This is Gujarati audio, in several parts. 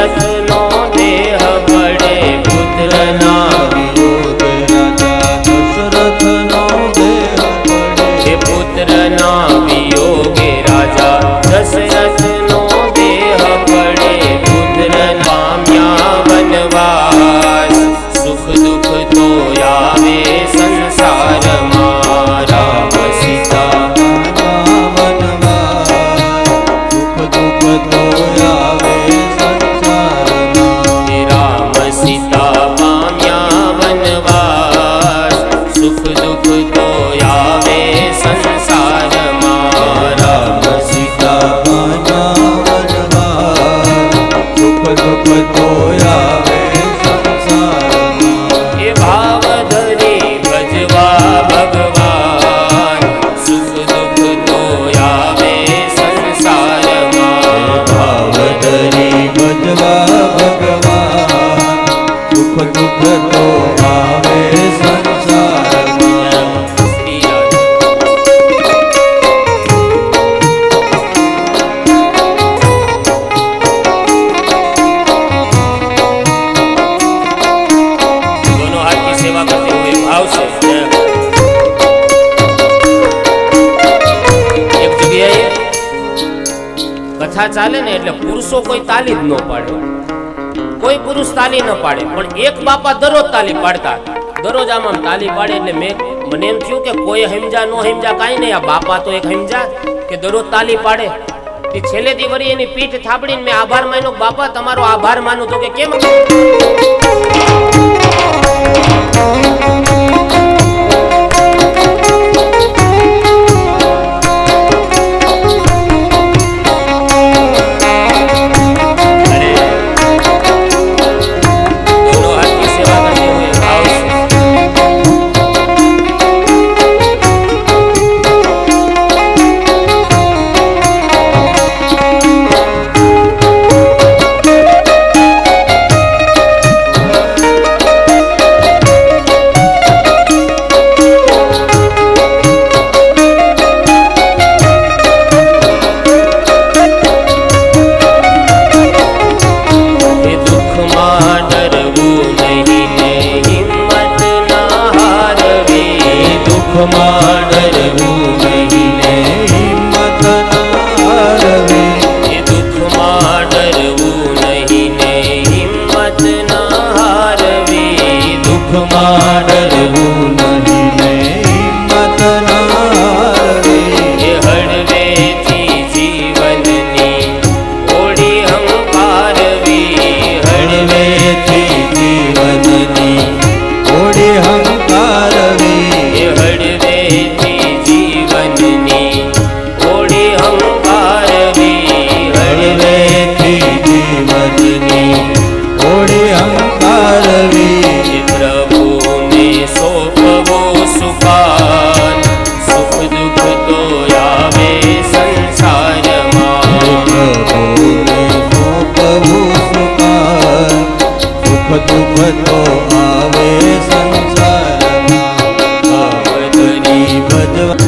દશરથનો દેહ પડે પુત્રના વિયોગે રાજા દશરથનો દેહ પડે. હે પુત્રના વિયોગે રાજા દશરથનો દેહ પડે પુત્ર પામ્યા વનવાસ સુખ દુઃખ તો આવે સંસારમાં રામ સીતા વનવાસ સુખ દુઃખ તો આવે સંસારમાં. હે રામ સીતા પામ્યા વનવાસ સુખ દુઃખ તો આવે સંસારમાં રામ સીતા પામ્યા વનવાસ સુખ દુઃખ તો આવે સંસારમાં. એ ભાવ ધરી ભજવા ભગવાન સુખ દુઃખ તો આવે સંસારમાં ભાવ ધરી ભજવા ભગવાન સુખ દુઃખ તો આવે સંસારમાં. दोनों हाथ की सेवा करते हुए भाव से एक जगह कथा चाले ने એટલે પુરુષો કોઈ તાલી જ ન પાડે, કોઈ પુરુષ તાલી ન પાડે, પણ એક બાપા દરરોજ તાલી પાડતા. દરરોજ આમ તાલી પાડે એટલે મને એમ થયું કે કોઈ સમજા નો સમજા કાંઈ નહીં, આ બાપા તો એક સમજા કે દરરોજ તાલી પાડે. તે છેલ્લેથી વળી એની પીઠ થાપડીને મેં આભાર માન્યો, બાપા તમારો આભાર માનું. તો કે કેમ? દુઃખમાં ડરવું નહીં ને હિંમત ના હારવી. એ દુઃખમાં ડરવું નહીં ને હિંમત ના હારવી. દુઃખમાં ડરવું નહીં ને હિંમત ના હારવી. એ હળવેથી જીવનની ઓળી હંકારવી. હળવેથી જીવનની ઓળી હંકારવી. એ હળવેથી જીવનની ઓળી હંકારવી. હળવેથી જીવનની ઓળી હંકારવી. એ પ્રભુને સોંપવો સુખાન સુખ દુઃખ તો આવે સંસારમાં. પ્રભુને સોંપવું સુખાન સુખ દુઃખ તો આવે સંસારમાં. ભાવધરી ભજવા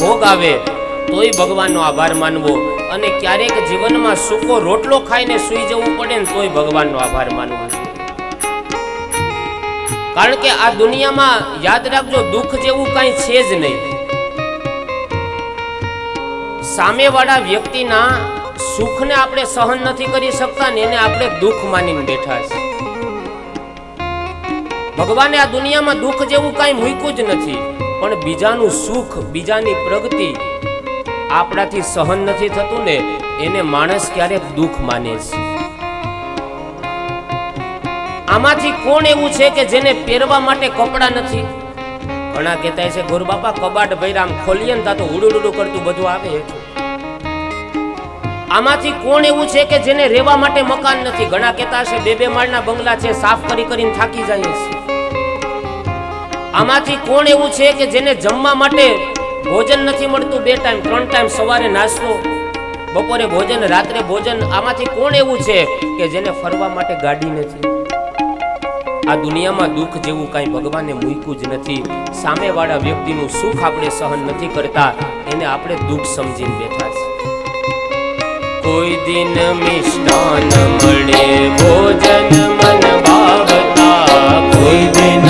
ભોગ આવે તોય ભગવાનનો આભાર માનવો, અને ક્યારેક જીવનમાં સૂકો રોટલો ખાઈને સૂઈ જવું પડે ને તોય ભગવાનનો આભાર માનવો. કારણ કે આ દુનિયામાં યાદ રાખજો, દુઃખ જેવું કાંઈ છે જ નહીં. સામેવાળા વ્યક્તિના સુખને આપણે સહન નથી કરી શકતા ને એને આપણે દુઃખ માનીને બેઠા છે. ભગવાને આ દુનિયામાં દુઃખ જેવું કાંઈ મૂક્યું જ નથી, પણ બીજાનું સુખ, બીજાની પ્રગતિ આપણાથી સહન નથી થતું ને એને માણસ ક્યારેક દુઃખ માને છે. આમાંથી કોણ એવું છે કે જેને પહેરવા માટે કપડાં નથી? ઘણા કહેતા છે ગોર બાપા કબાટ ભર્યા આમ ખોલીએ ને તો ઉડુડુડું કરતું બધું આવે. આમાંથી કોણ એવું છે કે જેને રહેવા માટે મકાન નથી? ઘણા કહેતા છે બે બે માળના બંગલા છે, સાફ કરી કરીને થાકી જાય છે. આમાંથી કોણ એવું છે કે જેને જમવા માટે ભોજન નથી મળતું? 2 ટાઈમ 3 ટાઈમ, સવારે નાસ્તો, બપોરે ભોજન, રાત્રે ભોજન. આમાંથી કોણ એવું છે કે જેને ફરવા માટે ગાડી નથી? આ દુનિયામાં દુઃખ જેવું કાંઈ ભગવાને મૂક્યું જ નથી. સામેવાળા વ્યક્તિનું સુખ આપણે સહન નથી કરતા, એને આપણે દુઃખ સમજીને બેઠા છે. કોઈ દિન મિષ્ટાન મળે ભોજન મન ભાવતા, કોઈ દિન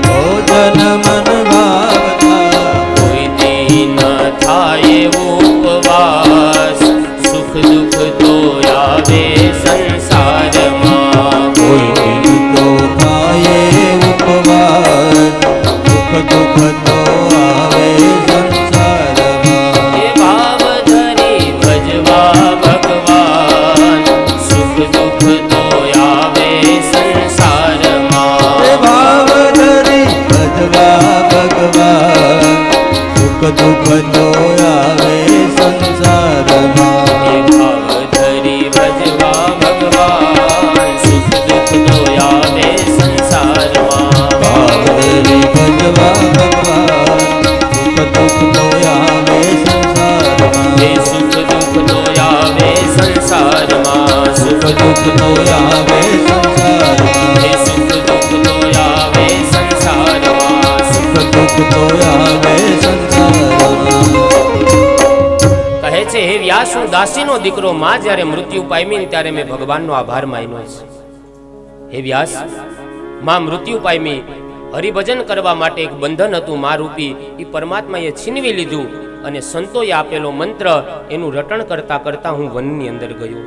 ભોજન મન ભાવતા, કોઈ દિન થાય ઉપવાસ, સુખ દુઃખ તો આવે સંસારમાં. કોઈ દિન તો થાય ઉપવાસ, સુખ દુઃખ તો આવે સંસારમાં. એ ભાવ ધરી ભજવા ભગવાન, સુખ દુઃખ તો આવે સંસારમાં. ભાવ ધરી ભજવા ભગવાન, સુખ દુઃખ તો આવે સંસારમાં. એ ભાવ ધરી ભજવા ભગવાન, સુખ દુઃખ તો આવે સંસારમાં. ભાવ ધરી ભજવા ભગવાન, સુખ દુઃખ તો આવે સંસારમાં. એ સુખ દુઃખ તો આવે સંસારમાં. સુખ દુઃખ તો આવે સંસારમાં. એ સુખ દુઃખ તો આવે સંસારમાં. સુખ દુઃખ તો આવે સંસારમાં. કહે છે હે વ્યાસ, હું દાસીનો દીકરો માં જ્યારે મૃત્યુ પામી ને ત્યારે મેં ભગવાનનો આભાર માન્યો છે. હે વ્યાસ, માં મૃત્યુ પામી, હરિભજન કરવા માટે એક બંધન હતું માં રૂપી, એ પરમાત્માએ છીનવી લીધું અને સંતોએ આપેલો મંત્ર એનું રટણ કરતા કરતા હું વનની અંદર ગયો.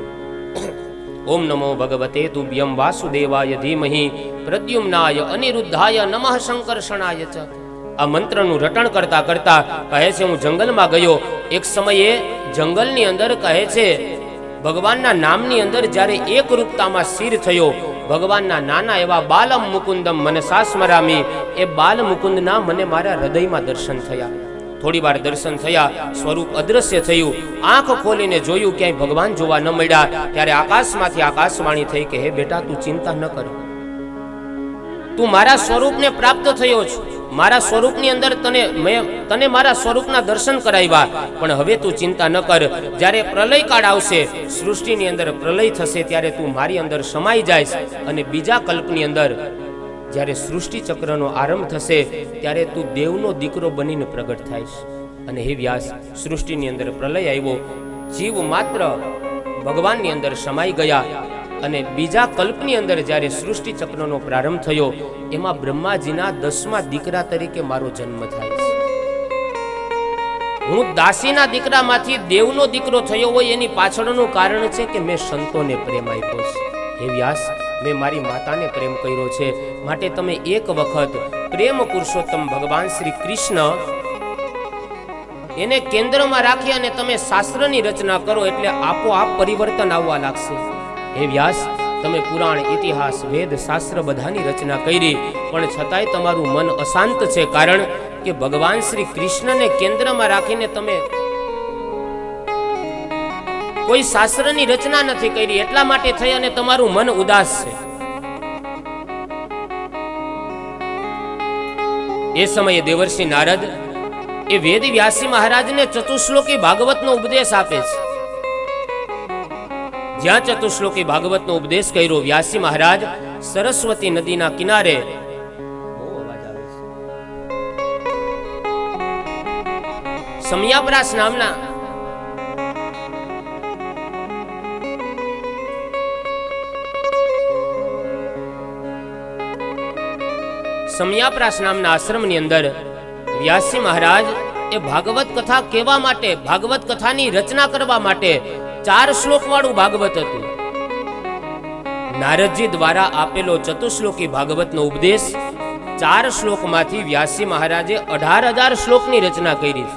ઓમ નમો ભગવતે તુભ્યમ વાસુદેવાય ધીમહિ પ્રદ્યુમ્નાય અનિરુદ્ધાય નમઃ શંકર્ષણાય ચ. આ મંત્રનું રટણ કરતા કરતા કહે છે હું જંગલમાં ગયો. એક સમયે જંગલની અંદર કહે છે ભગવાનના નામની અંદર જ્યારે એક રૂપતામાં સ્થિર થયો, ભગવાનના નાના એવા બાલમ મુકુંદમ મનસા સ્મરામી, એ બાલ મુકુંદના મને મારા હૃદયમાં દર્શન થયા. થોડી વાર દર્શન થયા, સ્વરૂપ અદ્રશ્ય થયું. આંખ ખોલીને જોયું, ક્યાંય ભગવાન જોવા ન મળ્યા. ત્યારે આકાશમાંથી આકાશવાણી થઈ કે હે બેટા, તું ચિંતા ન કર, તું મારા સ્વરૂપને પ્રાપ્ત થયો છે. મારા સ્વરૂપની અંદર તને મારા સ્વરૂપના દર્શન કરાવ્યા, પણ હવે તું ચિંતા ન કર. જ્યારે પ્રલય કાળ આવશે, સૃષ્ટિની અંદર પ્રલય થશે, ત્યારે તું મારી અંદર સમાઈ જઈશ અને બીજા કલ્પની અંદર જ્યારે સૃષ્ટિ ચક્રનો આરંભ થશે ત્યારે તું દેવનો દીકરો બનીને પ્રગટ થાઈશ. અને હે વ્યાસ, સૃષ્ટિની અંદર પ્રલય આવ્યો, જીવ માત્ર ભગવાનની અંદર સમાઈ ગયા અને બીજા કલ્પની અંદર જ્યારે સૃષ્ટિ ચક્રનો પ્રારંભ થયો, એમાં બ્રહ્માજીના 10મા દીકરા તરીકે મારો જન્મ થાય છે. હું દાસીના દીકરામાંથી દેવનો દીકરો થયો હોય એની પાછળનું કારણ છે કે મેં સંતોને પ્રેમ આપ્યો છે. હે વ્યાસ, મેં મારી માતાને પ્રેમ કર્યો છે, માટે તમે એક વખત પ્રેમ પુરુષોત્તમ ભગવાન શ્રી કૃષ્ણ એને કેન્દ્રમાં રાખી અને તમે શાસ્ત્રની રચના કરો એટલે આપોઆપ પરિવર્તન આવવા લાગશે. હે વ્યાસ, તમે પુરાણ, ઇતિહાસ, વેદ, શાસ્ત્ર બધાની રચના કરી, પણ છતાંય તમારું મન અશાંત છે, કારણ કે ભગવાન શ્રી કૃષ્ણને કેન્દ્રમાં રાખીને તમે કોઈ શાસ્ત્રની રચના નથી કરી, એટલા માટે થઈ અને તમારું મન ઉદાસ છે. એ સમયે દેવર્ષિ નારદ એ વેદ વ્યાસી મહારાજને ચતુશ્લોકી ભાગવતનો ઉપદેશ આપે છે. જ્યાં ચતુશ્લોકી ભાગવતનો ઉપદેશ કર્યો, વ્યાસી મહારાજ સરસ્વતી નદીના કિનારે સમયાપ્રાસ નામના સમયાપ્રાસ નામના આશ્રમની અંદર વ્યાસજી મહારાજ એ એ ભાગવત કથા કહેવા માટે, ભાગવત કથાની રચના કરવા માટે 4 શ્લોક વાળું ભાગવત હતું. નારદજી દ્વારા આપેલો ચતુશ્લોકી ભાગવતનો ઉપદેશ 4 શ્લોકમાંથી વ્યાસજી મહારાજે 18,000 શ્લોકની રચના કરી.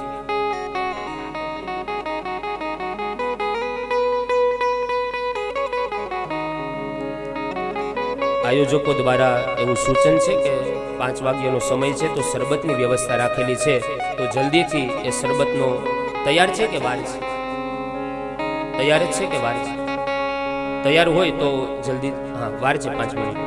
આયોજકો દ્વારા એવું સૂચન છે કે 5 વાગ્યાનો સમય છે તો શરબતની વ્યવસ્થા રાખેલી છે, તો જલ્દીથી એ શરબતનો તૈયાર છે કે વાર છે? તૈયાર જ છે કે વાર છે? તૈયાર હોય તો જલ્દી. હા, વાર છે 5 મિનિટ.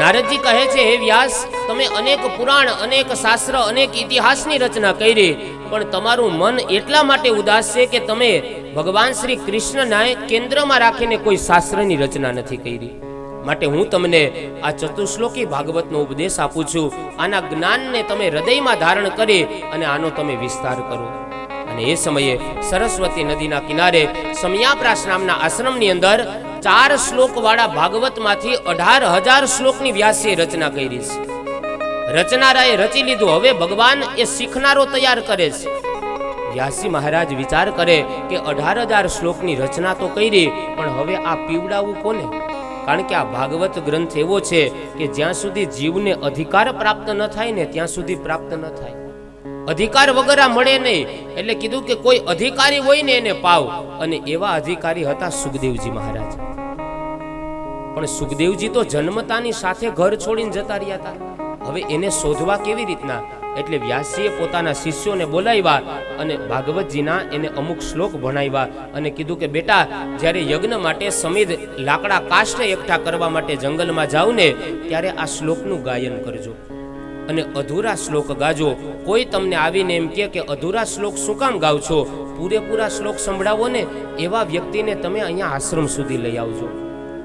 નારદજી કહે છે, હે વ્યાસ, તમે અનેક પુરાણ, અનેક શાસ્ત્ર, અનેક ઇતિહાસની રચના કરી, પણ તમારું મન એટલા માટે ઉદાસ છે કે તમે ભગવાન શ્રી કૃષ્ણના કેન્દ્રમાં રાખીને કોઈ શાસ્ત્રની રચના નથી કરી. માટે હું તમને આ ચતુશ્લોકી ભાગવતનો ઉપદેશ આપું છું. આના જ્ઞાનને તમે હૃદયમાં ધારણ કરી અને આનો તમે વિસ્તાર કરો. અને એ સમયે સરસ્વતી નદીના કિનારે સમયાપ્રાસ નામના આશ્રમની અંદર 4 શ્લોક વાળા ભાગવતમાંથી 18,000 શ્લોકની વ્યાસે રચના કરી છે. રચનારાએ રચી લીધું, હવે ભગવાન એ શીખનારો તૈયાર કરે છે. વ્યાસજી મહારાજ વિચાર કરે કે 18,000 શ્લોકની રચના તો કરી, પણ હવે આ પીવડાવવું કોને? કારણ કે આ ભાગવત ગ્રંથ એવો છે કે જ્યાં સુધી જીવને અધિકાર પ્રાપ્ત ન થાય ને ત્યાં સુધી પ્રાપ્ત ન થાય. અધિકાર વગર આ મળે નહીં. એટલે કીધું કે કોઈ અધિકારી હોય ને એને પાવ. અને એવા અધિકારી હતા સુખદેવજી મહારાજ. પણ સુખદેવજી તો જન્મતાની સાથે ઘર છોડીને જતા રહ્યા હતા. હવે એને શોધવા કેવી રીતના? એટલે વ્યાસજીએ પોતાના શિષ્યોને બોલાવ્યા અને ભાગવતજીના એને અમુક શ્લોક ભણાવ્યા અને કીધું કે બેટા, જ્યારે યજ્ઞ માટે સમિધ લાકડા કાષ્ઠ એકઠા કરવા માટે જંગલમાં જાવ ને ત્યારે આ શ્લોકનું ગાયન કરજો અને અધૂરા શ્લોક ગાજો. કોઈ તમને આવીને એમ કહે કે અધૂરા શ્લોક શું કામ ગાવ છો, પૂરેપૂરા શ્લોક સંભળાવો ને, એવા વ્યક્તિને તમે અહીંયા આશ્રમ સુધી લઈ આવજો.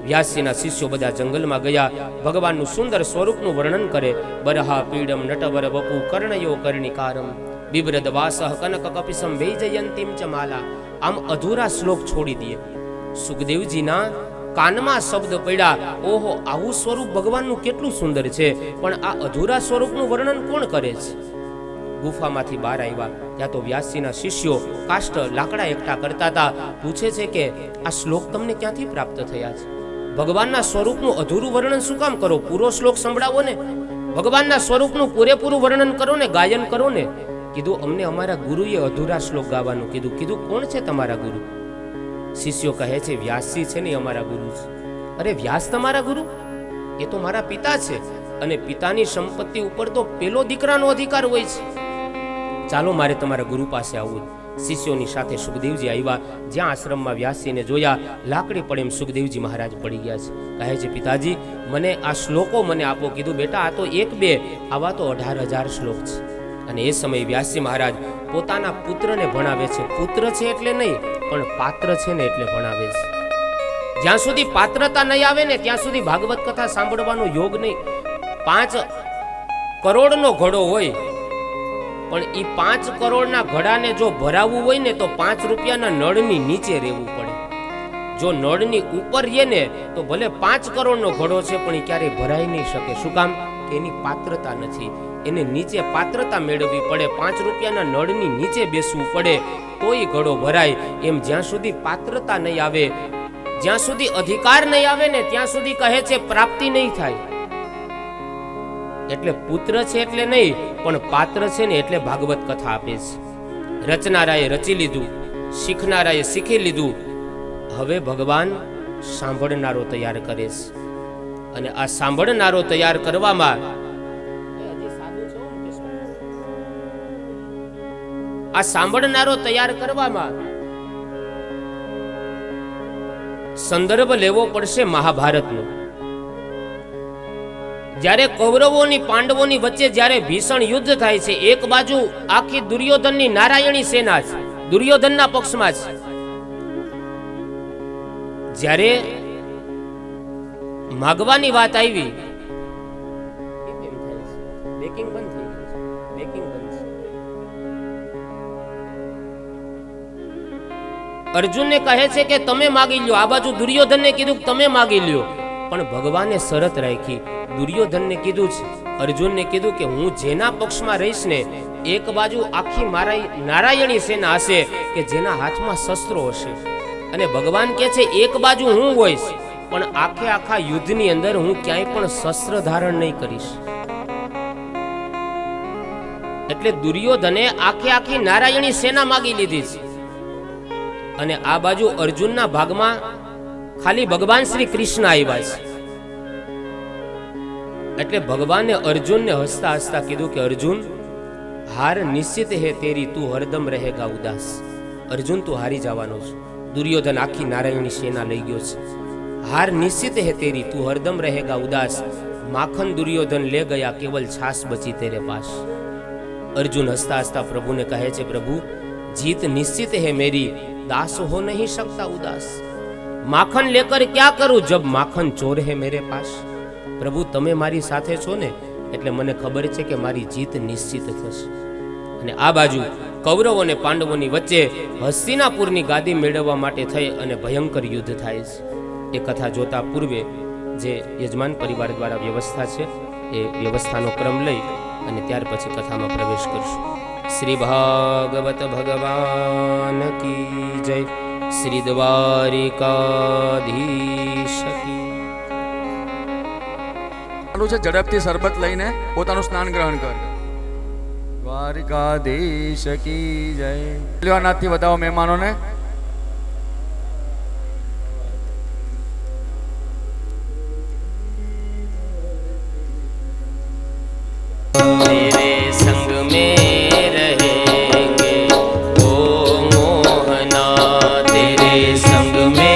વ્યાસજીના શિષ્યો બધા જંગલમાં ગયા. ભગવાનનું સુંદર સ્વરૂપનું વર્ણન કરે. બરહા પીડમ નટવર વપુ કર્ણયો કર્ણિકારમ બિબ્રદ વાસહ કનક કપિસમ વૈજયંતીમ ચ માલા. આમ અધૂરા શ્લોક છોડી દે. સુખદેવજીના કાનમાં શબ્દ પડ્યા, ઓહો, આવું સ્વરૂપ ભગવાનનું કેટલું સુંદર છે, પણ આ અધૂરા સ્વરૂપનું વર્ણન કોણ કરે છે? ગુફામાંથી બહાર આવ્યા ત્યાં તો વ્યાસજીના શિષ્યો કાષ્ઠ લાકડા એકઠા કરતા હતા. પૂછે છે કે આ શ્લોક તમને ક્યાંથી પ્રાપ્ત થયા છે? ભગવાનના સ્વરૂપનું અધૂરું વર્ણન શું કામ કરો? પૂરો શ્લોક સંભળાવો ને, ભગવાનના સ્વરૂપનું પૂરેપૂરું વર્ણન કરો ને, ગાયન કરો ને. કીધું અમને અમારા ગુરુએ અધૂરા શ્લોક ગાવાનું કીધું. કીધું કોણ છે તમારા ગુરુ? શિષ્યો કહે છે વ્યાસજી છે ને અમારા ગુરુ છે. અરે વ્યાસ તમારા ગુરુ? એ તો મારા પિતા છે, અને પિતાની સંપત્તિ ઉપર તો પેલો દીકરાનો અધિકાર હોય છે. ચાલો મારે તમારા ગુરુ પાસે આવવું. શિષ્યોની સાથે સુખદેવજી આવ્યા. જ્યાં આશ્રમમાં વ્યાસજીને જોયા, લાકડી પડે એમ સુખદેવજી મહારાજ પડી ગયા છે. કહે છે પિતાજી, મને આ શ્લોકો મને આપો. કીધું બેટા, આ તો 1-2, આવા તો 18,000 શ્લોક છે. અને એ સમયે વ્યાસજી મહારાજ પોતાના પુત્રને ભણાવે છે. પુત્ર છે એટલે નહીં, પણ પાત્ર છે ને એટલે ભણાવે છે. જ્યાં સુધી પાત્રતા નહીં આવે ને ત્યાં સુધી ભાગવત કથા સાંભળવાનો યોગ નહીં. 5 કરોડનો ઘડો હોય, પણ એ 5 કરોડના ઘડાને જો ભરાવવું હોય ને તો 5 રૂપિયાના નળની નીચે રહેવું પડે. જો નળની ઉપર રહે ને તો ભલે 5 કરોડનો ઘડો છે, પણ એ ક્યારેય ભરાઈ નહીં શકે. શું કામ? એની પાત્રતા નથી. એને નીચે પાત્રતા મેળવવી પડે. 5 રૂપિયાના નળની નીચે બેસવું પડે તો એ ઘડો ભરાય. એમ જ્યાં સુધી પાત્રતા નહીં આવે, જ્યાં સુધી અધિકાર નહીં આવે ને ત્યાં સુધી કહે છે પ્રાપ્તિ નહીં થાય. એટલે પુત્ર છે એટલે નહીં, પણ પાત્ર છે ને એટલે ભાગવત કથા આપે છે. રચનારાએ રચી લીધું, શીખનારાએ શીખી લીધું. હવે ભગવાન સાંભળનારો તૈયાર કરે છે. અને આ સાંભળનારો તૈયાર કરવામાં સંદર્ભ લેવો પડશે મહાભારતનો. જ્યારે કૌરવોની પાંડવોની વચ્ચે જ્યારે ભીષણ યુદ્ધ થાય છે, એક બાજુ આખી દુર્યોધનની નારાયણી સેના છે, દુર્યોધનના પક્ષમાં છે. જ્યારે માગવાની વાત આવી, અર્જુનને કહે છે કે તમે માગી લ્યો. આ બાજુ દુર્યોધનને કીધું તમે માગી લ્યો. પણ ભગવાને શરત રાખી. દુર્યોધનને કીધું છે, અર્જુનને કીધું કે હું જેના પક્ષમાં રહીશ ને, એક બાજુ આખી મારા નારાયણી સેના હશે કે જેના હાથમાં શસ્ત્રો હશે, અને ભગવાન કહે છે એક બાજુ હું હોઈશ, પણ આખે આખા યુદ્ધની અંદર હું ક્યાંય પણ શસ્ત્ર ધારણ નહીં કરીશ. એટલે દુર્યોધને આખે આખી નારાયણી સેના માગી લીધી છે, અને આ બાજુ અર્જુનના ભાગમાં ખાલી ભગવાન શ્રી કૃષ્ણ આવ્યા છે. એટલે ભગવાને અર્જુનને હસતા હસતા કીધું કે અર્જુન, હાર નિશ્ચિત હે તેરી, તું હરદમ રહેગા ઉદાસ. અર્જુન, તું હારી જવાનો છે. દુર્યોધન આખી નારાયણી સેના લઈ ગયો છે. હાર નિશ્ચિત હે તેરી, તું હરદમ રહેગા ઉદાસ. માખન દુર્યોધન લે ગયા, કેવલ છાસ બચી તેરે પાસ. અર્જુન હસતા હસતા પ્રભુને કહે છે, પ્રભુ जीत निश्चित है मेरी, दास हो नहीं सकता उदास. माखन लेकर क्या करूं जब माखन चोर है मेरे पास. प्रभु તમે મારી સાથે છો ને, એટલે મને ખબર છે કે મારી જીત નિશ્ચિત થશે. અને આ બાજુ કૌરવો અને પાંડવોની વચ્ચે હસ્તિનાપુરની ગાદી મેળવવા માટે થઈ અને ભયંકર યુદ્ધ થાય છે. એ કથા જોતા પૂર્વે જે યજમાન પરિવાર દ્વારા વ્યવસ્થા છે, એ વ્યવસ્થાનો ક્રમ લઈ અને ત્યાર પછી કથામાં પ્રવેશ કરશું. શ્રી ભાગવત ભગવાન કી જય. શ્રી દ્વારિકાધીશ કી. છે ઝડપથી શરબત લઈને પોતાનું સ્નાન ગ્રહણ કર. દ્વારિકાધીશ કી જય. લેવાનાથી બતાવો મહેમાનોને. तेरे संग में रहेंगे ओ मोहना, तेरे संग में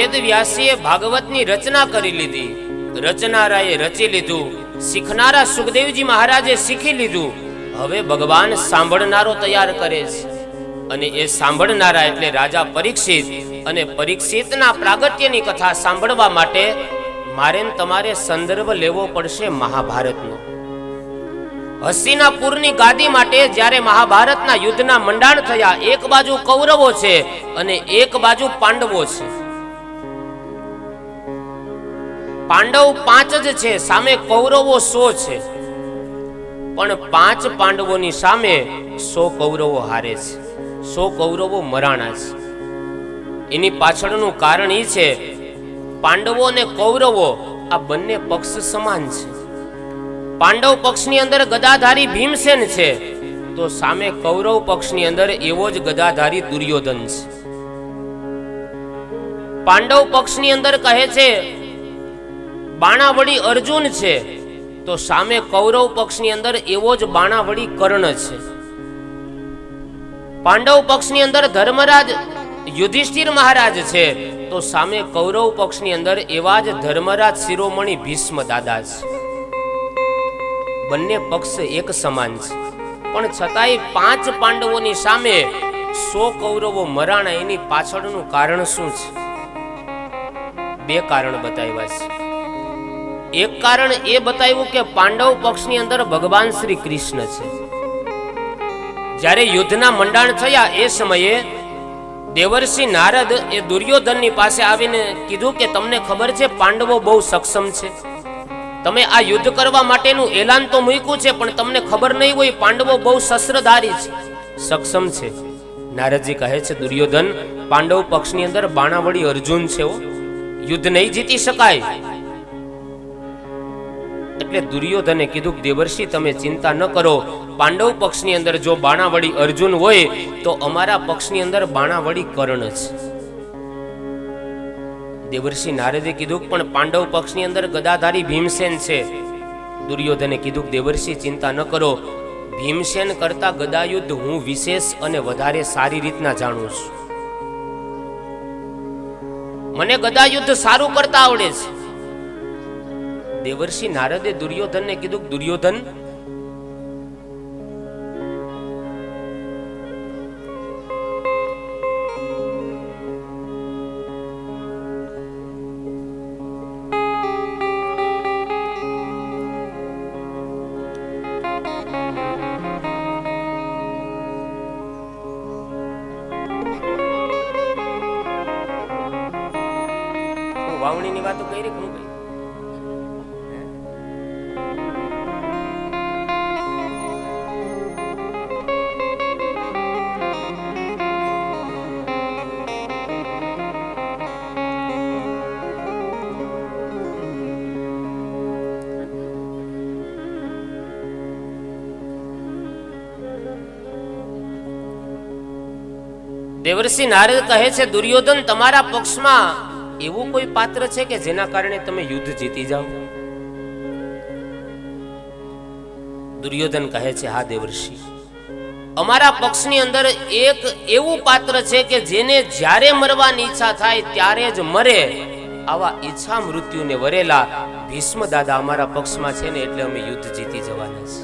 વેદ વ્યાસીએ ભાગવતની રચના કરી લીધી, રચનારાએ રચી લીધું, શીખનારા સુખદેવજી મહારાજે શીખી લીધું. હવે ભગવાન સાંભળનારો તૈયાર કરે છે, અને એ સાંભળનારા એટલે રાજા પરીક્ષિત. અને પરીક્ષિતના પ્રાગટ્યની કથા સાંભળવા માટે મારે ને તમારે સંદર્ભ લેવો પડશે મહાભારતનો. હસ્તિનાપુરની ગાદી માટે જ્યારે મહાભારતના યુદ્ધના મંડાણ થયા, એક બાજુ કૌરવો છે અને એક બાજુ પાંડવો છે. પાંડવ 5 જ છે, સામે કૌરવો 100 છે. પણ 5 પાંડવોની સામે 100 કૌરવો હારે છે, 100 કૌરવો મરાણા છે. એની પાછળનું કારણ એ છે, પાંડવો અને કૌરવો આ બંને પક્ષ સમાન છે. પાંડવ પક્ષની અંદર ગદાધારી ભીમસેન છે, તો સામે કૌરવ પક્ષની અંદર એવો જ ગદાધારી દુર્યોધન છે. પાંડવ પક્ષની અંદર કહે છે બાણાવળી અર્જુન છે, તો સામે કૌરવ પક્ષની અંદર એવો જ બાણાવળી કર્ણ છે. પાંડવ પક્ષની અંદર ધર્મરાજ યુધિષ્ઠિર મહારાજ છે, તો સામે કૌરવ પક્ષની અંદર એવા જ ધર્મરાજ શિરોમણી ભીષ્મ દાદા છે. બંને પક્ષ એક સમાન છે, પણ છતાંય 5 પાંડવોની સામે 100 કૌરવો મરાણા. એની પાછળનું કારણ શું છે? 2 કારણ બતાવ્યા છે. એક કારણ એ બતાવ્યું કે પાંડવ પક્ષની અંદર ભગવાન શ્રી કૃષ્ણ છે. જ્યારે યુદ્ધના મંડાણ થયા એ સમયે દેવર્ષિ નારદ એ દુર્યોધનની પાસે આવીને કીધું કે તમને ખબર છે પાંડવો બહુ સક્ષમ છે, તમે આ યુદ્ધ કરવા માટેનું એલાન તો મૂક્યું છે, પણ તમને ખબર નહીં હોય પાંડવો બહુ શસ્ત્રધારી છે, સક્ષમ છે. નારદજી કહે છે દુર્યોધન, પાંડવ પક્ષની અંદર બાણાવળી અર્જુન છે, યુદ્ધ નહીં જીતી શકાય. એટલે દુર્યોધને કીધું દેવર્ષિ તમે ચિંતા ન કરો, પાંડવ પક્ષની અંદર જો બાણાવળી અર્જુન હોય તો અમારા પક્ષની અંદર બાણાવળી કર્ણ છે. દેવર્ષિ નારદે કીધું પણ પાંડવ પક્ષની અંદર ગદાધારી ભીમસેન છે. દુર્યોધને કીધું દેવર્ષિ ચિંતા ન કરો, ભીમસેન કરતા ગદાયુદ્ધ હું વિશેષ અને વધારે સારી રીતના જાણું છું. મને ગદાયુદ્ધ સારું કરતા આવડે છે. દેવર્ષિ નારદે દુર્યોધનને કીધું દુર્યોધન, વાવણીની વાતો કરી હું ભાઈ દેવર્ષિ નારદ કહે છે દુર્યોધન તમારા પક્ષમાં એવું કોઈ પાત્ર છે કે જેના કારણે તમે યુદ્ધ જીતી જાઓ? દુર્યોધન કહે છે હા દેવર્ષિ, અમારા પક્ષની અંદર એક એવું પાત્ર છે કે જેને જ્યારે મરવાની ઈચ્છા થાય ત્યારે જ મરે, આવા ઈચ્છા મૃત્યુને વરેલા ભીષ્મ દાદા અમારા પક્ષમાં છે ને, એટલે અમે યુદ્ધ જીતી જવાના છે.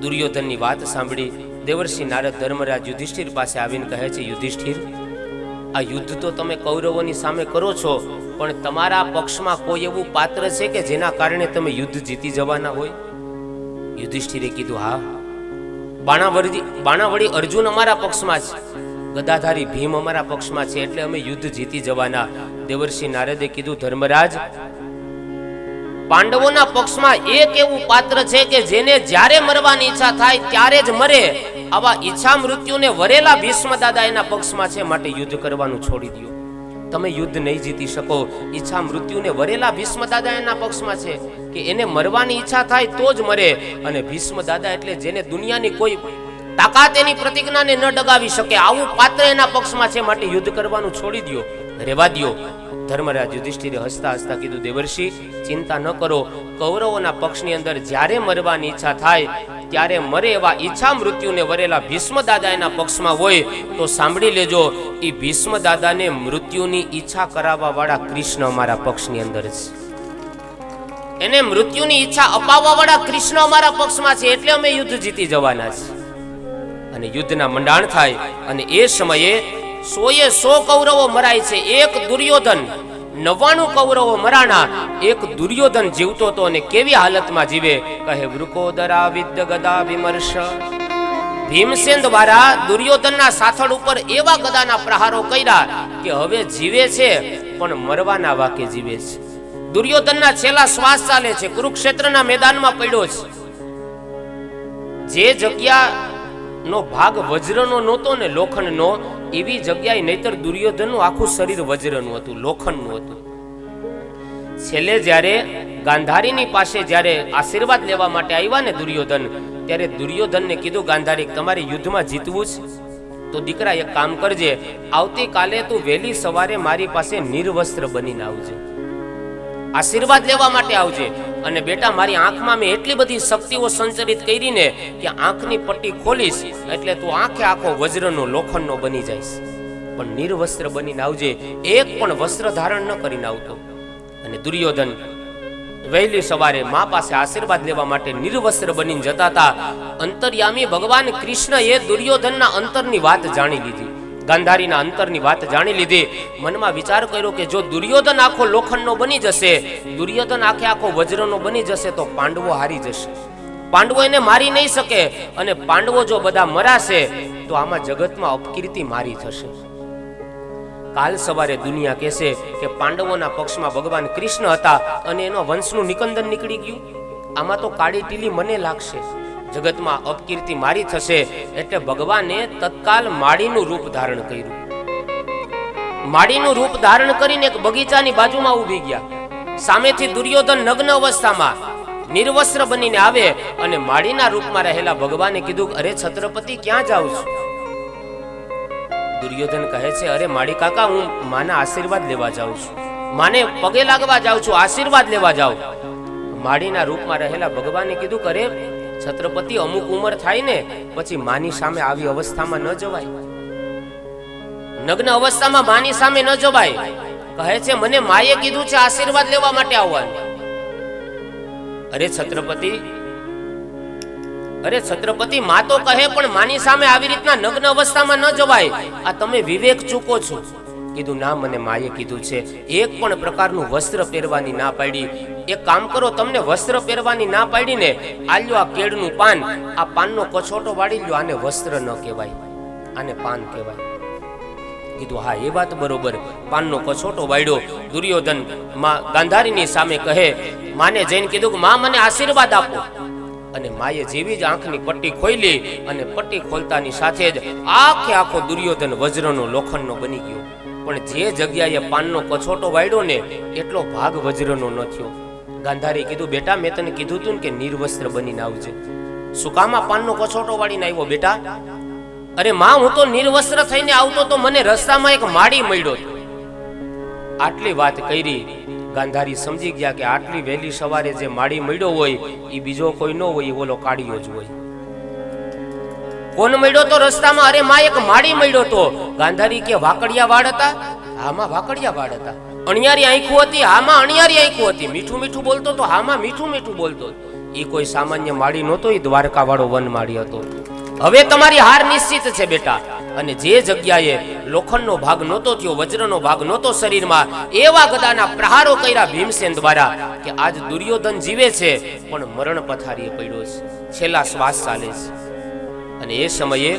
દુર્યોધનની વાત સાંભળી દેવર્ષિ નારદ ધર્મરાજ યુધિષ્ઠિર પાસે આવીને કહે છે યુધિષ્ઠિર, આ યુદ્ધ તો તમે કૌરવોની સામે કરો છો, પણ તમારા પક્ષમાં કોઈ એવું પાત્ર છે કે જેના કારણે તમે યુદ્ધ જીતી જવાના હોય? યુધિષ્ઠિરે કીધું હા, બાણાવળી અર્જુન અમારા પક્ષમાં છે, ગદાધારી ભીમ અમારા પક્ષમાં છે, એટલે અમે યુદ્ધ જીતી જવાના. દેવર્ષિ નારદે કીધું ધર્મરાજ, પાંડવોના પક્ષમાં એક એવું પાત્ર છે કે જેને જ્યારે મરવાની ઈચ્છા થાય ત્યારે જ મરે, આવા ઈચ્છા મૃત્યુને વરેલા ભીષ્મ દાદા એના પક્ષમાં છે, માટે યુદ્ધ કરવાનું છોડી દો. તમે યુદ્ધ નહીં જીતી શકો. ઈચ્છા મૃત્યુને વરેલા ભીષ્મ દાદા એના પક્ષમાં છે કે એને મરવાની ઈચ્છા થાય તો જ મરે, અને ભીષ્મ દાદા એટલે જેને દુનિયાની કોઈ તાકાત એની પ્રતિજ્ઞાને ન ડગાવી શકે, આવું પાત્ર એના પક્ષમાં છે, માટે યુદ્ધ કરવાનું છોડી દો, રહેવા દો. ધર્મરાજ યુધિષ્ઠિરે હસતા હસતા કીધું દેવર્ષિ ચિંતા ન કરો, કૌરવોના પક્ષની અંદર જ્યારે મરવાની ઈચ્છા થાય ત્યારે મરે એવા ઈચ્છા મૃત્યુને વરેલા ભીષ્મ દાદા એના પક્ષમાં હોય તો સાંભળી લેજો, એ ભીષ્મ દાદાને મૃત્યુની ઈચ્છા કરાવવા વાળા કૃષ્ણ અમારા પક્ષની અંદર છે. એને મૃત્યુની ઈચ્છા અપાવવા વાળા કૃષ્ણ અમારા પક્ષમાં છે, એટલે અમે યુદ્ધ જીતી જવાના છે. અને યુદ્ધના મંડાણ થાય અને એ સમયે 100 કૌરવો મરાય છે. એક દુર્યોધન 99 કૌરવો મરાણા, એક દુર્યોધન જીવતો હતો. અને કેવી હાલતમાં જીવે, કહે વૃકોદરા વિદ્ય ગદા વિમર્શ. ભીમસેન દ્વારા દુર્યોધનના સાથળ ઉપર એવા ગદાના પ્રહારો કર્યા કે હવે જીવે છે પણ મરવાના વાકે જીવે છે. દુર્યોધનના છેલ્લા શ્વાસ ચાલે છે. કુરુક્ષેત્રના મેદાનમાં પડ્યો છે. જે જગ્યાનો ભાગ વજ્રનો નહોતો ને લોખંડનો, એવી જગ્યાએ નહીતર દુર્યોધનનું આખું શરીર વજ્રનું હતું, લોખંડનું હતું. છેલ્લે જ્યારે ગાંધારીની પાસે જ્યારે આશીર્વાદ લેવા માટે આવ્યા ને દુર્યોધન, ત્યારે દુર્યોધનને કીધું, ગાંધારી તમારે યુદ્ધમાં જીતવું છે તો દીકરા એક કામ કરજે, આવતીકાલે તું વહેલી સવારે મારી પાસે નિર્વસ્ત્ર બનીને આવજે, આશીર્વાદ લેવા માટે આવજે. અને બેટા મારી આંખમાં મેં એટલી બધી શક્તિઓ સંચરિત કરીને કે આંખની પટ્ટી ખોલીશ એટલે તું આંખે આખો વજ્રનો લોખંડનો બની જઈશ, પણ નિર્વસ્ત્ર બનીને આવજે, એક પણ વસ્ત્ર ધારણ ન કરીને આવતો. અને દુર્યોધન વહેલી સવારે મા પાસે આશીર્વાદ લેવા માટે નિર્વસ્ત્ર બનીને જતા હતા. અંતર્યામી ભગવાન કૃષ્ણએ દુર્યોધનના અંતરની વાત જાણી લીધી, ગાંધારીના અંતરની વાત જાણી લીધી. મનમાં વિચાર કર્યો કે જો દુર્યોધન આખો લોખંડનો બની જશે, દુર્યોધન આખો વજ્રનો બની જશે તો પાંડવો હારી જશે, પાંડવો એને મારી નહીં શકે. અને પાંડવો જો બધા મરાશે તો આમાં જગતમાં અપકીર્તિ મારી થશે. કાલ સવારે દુનિયા કહેશે કે પાંડવોના પક્ષમાં ભગવાન કૃષ્ણ હતા અને એનો વંશનું નિકંદન નીકળી ગયું. આમાં તો કાળી ટીલી મને લાગશે, જગતમાં અપકીર્તિ મારી થશે. એટલે ભગવાને તત્કાલ માળીનું રૂપ ધારણ કર્યું. માળીનું રૂપ ધારણ કરીને એક બગીચાની બાજુમાં ઊભી ગયા. સામેથી દુર્યોધન નગ્ન અવસ્થામાં નિર્વસ્ત્ર બનીને આવે અને માળીના રૂપમાં રહેલા ભગવાને કીધું, અરે છત્રપતિ ક્યાં જાઉં છું? દુર્યોધન કહે છે, અરે માળી કાકા હું માના આશીર્વાદ લેવા જાઉં છું, માને પગે લાગવા જાઉં છું, આશીર્વાદ લેવા જાઉં. માળીના રૂપમાં રહેલા ભગવાને કીધું, અરે છત્રપતિ અમુક ઉંમર થાય ને પછી માની સામે આવી અવસ્થામાં ન જવાય, નગ્ન અવસ્થામાં માની સામે ન જવાય. કહે છે મને માએ કીધું છે આશીર્વાદ લેવા માટે આવવાનું. અરે છત્રપતિ માં તો કહે પણ માની સામે આવી રીતના નગ્ન અવસ્થામાં ન જવાય, આ તમે વિવેક ચૂકો છો. કીધું ના, મને માએ કીધું છે, એક પણ પ્રકારનું વસ્ત્ર પહેરવાની ના પાડી. એક કામ કરો, તમને વસ્ત્ર પહેરવાની ના પાડી ને આલ્યો આ કેળનું પાન, આ પાનનો કછોટો વાળી લ્યો, આને વસ્ત્ર ન કહેવાય, આને પાન કહેવાય. કીધું હા એ વાત બરોબર. પાનનો કછોટો વાળ્યો. દુર્યોધન માં ગાંધારીની સામે કહે, માને જઈને કીધું કે માં મને આશીર્વાદ આપો. અને માએ જેવી જ આંખની પટ્ટી ખોલી અને પટ્ટી ખોલતાની સાથે જ આખો દુર્યોધન વજ્રનો લોખંડનો બની ગયો. પણ જે જગ્યાએ પાનનો કછોટો વાળ્યો ને એટલો ભાગ વજ્રનો ન થયો. ગાંધારી કીધું, બેટા મેં તને કીધું તું કે નિર્વસ્ત્ર બનીને આવજે, શું કામ આ પાનનો કછોટો વાળીને આવ્યો બેટા? અરે માં હું તો નિર્વસ્ત્ર થઈને આવતો તો મને રસ્તામાં એક માળી મળ્યો. આટલી વાત કરી. ગાંધારી સમજી ગયા કે આટલી વહેલી સવારે જે માળી મળ્યો હોય એ બીજો કોઈ ન હોય, ઓલો કાળિયો જ હોય. કોણ મળ્યો તો રસ્તામાં? અરે માં એક માળી મળ્યો તો. ગાંધારી કે વાકડિયા વાળ હતા? હામાં વાકડિયા વાળ હતા. અણિયારી આંખો હતી? હામાં અણિયારી આંખો હતી. મીઠું મીઠું બોલતો તો? હામાં મીઠું મીઠું બોલતો. એ કોઈ સામાન્ય માળી નહોતો, એ દ્વારકા વાળો વન માળી હતો. હવે તમારી હાર નિશ્ચિત છે બેટા. અને જે જગ્યાએ લોખંડનો ભાગ નહોતો થયો, વજ્રનો ભાગ નહોતો શરીરમાં, એવા ગદાના પ્રહારો કર્યા ભીમસેન દ્વારા કે આજ દુર્યોધન જીવે છે પણ મરણ પથારીએ પડ્યો છે, છેલ્લા શ્વાસ ચાલે છે. અને એ સમયે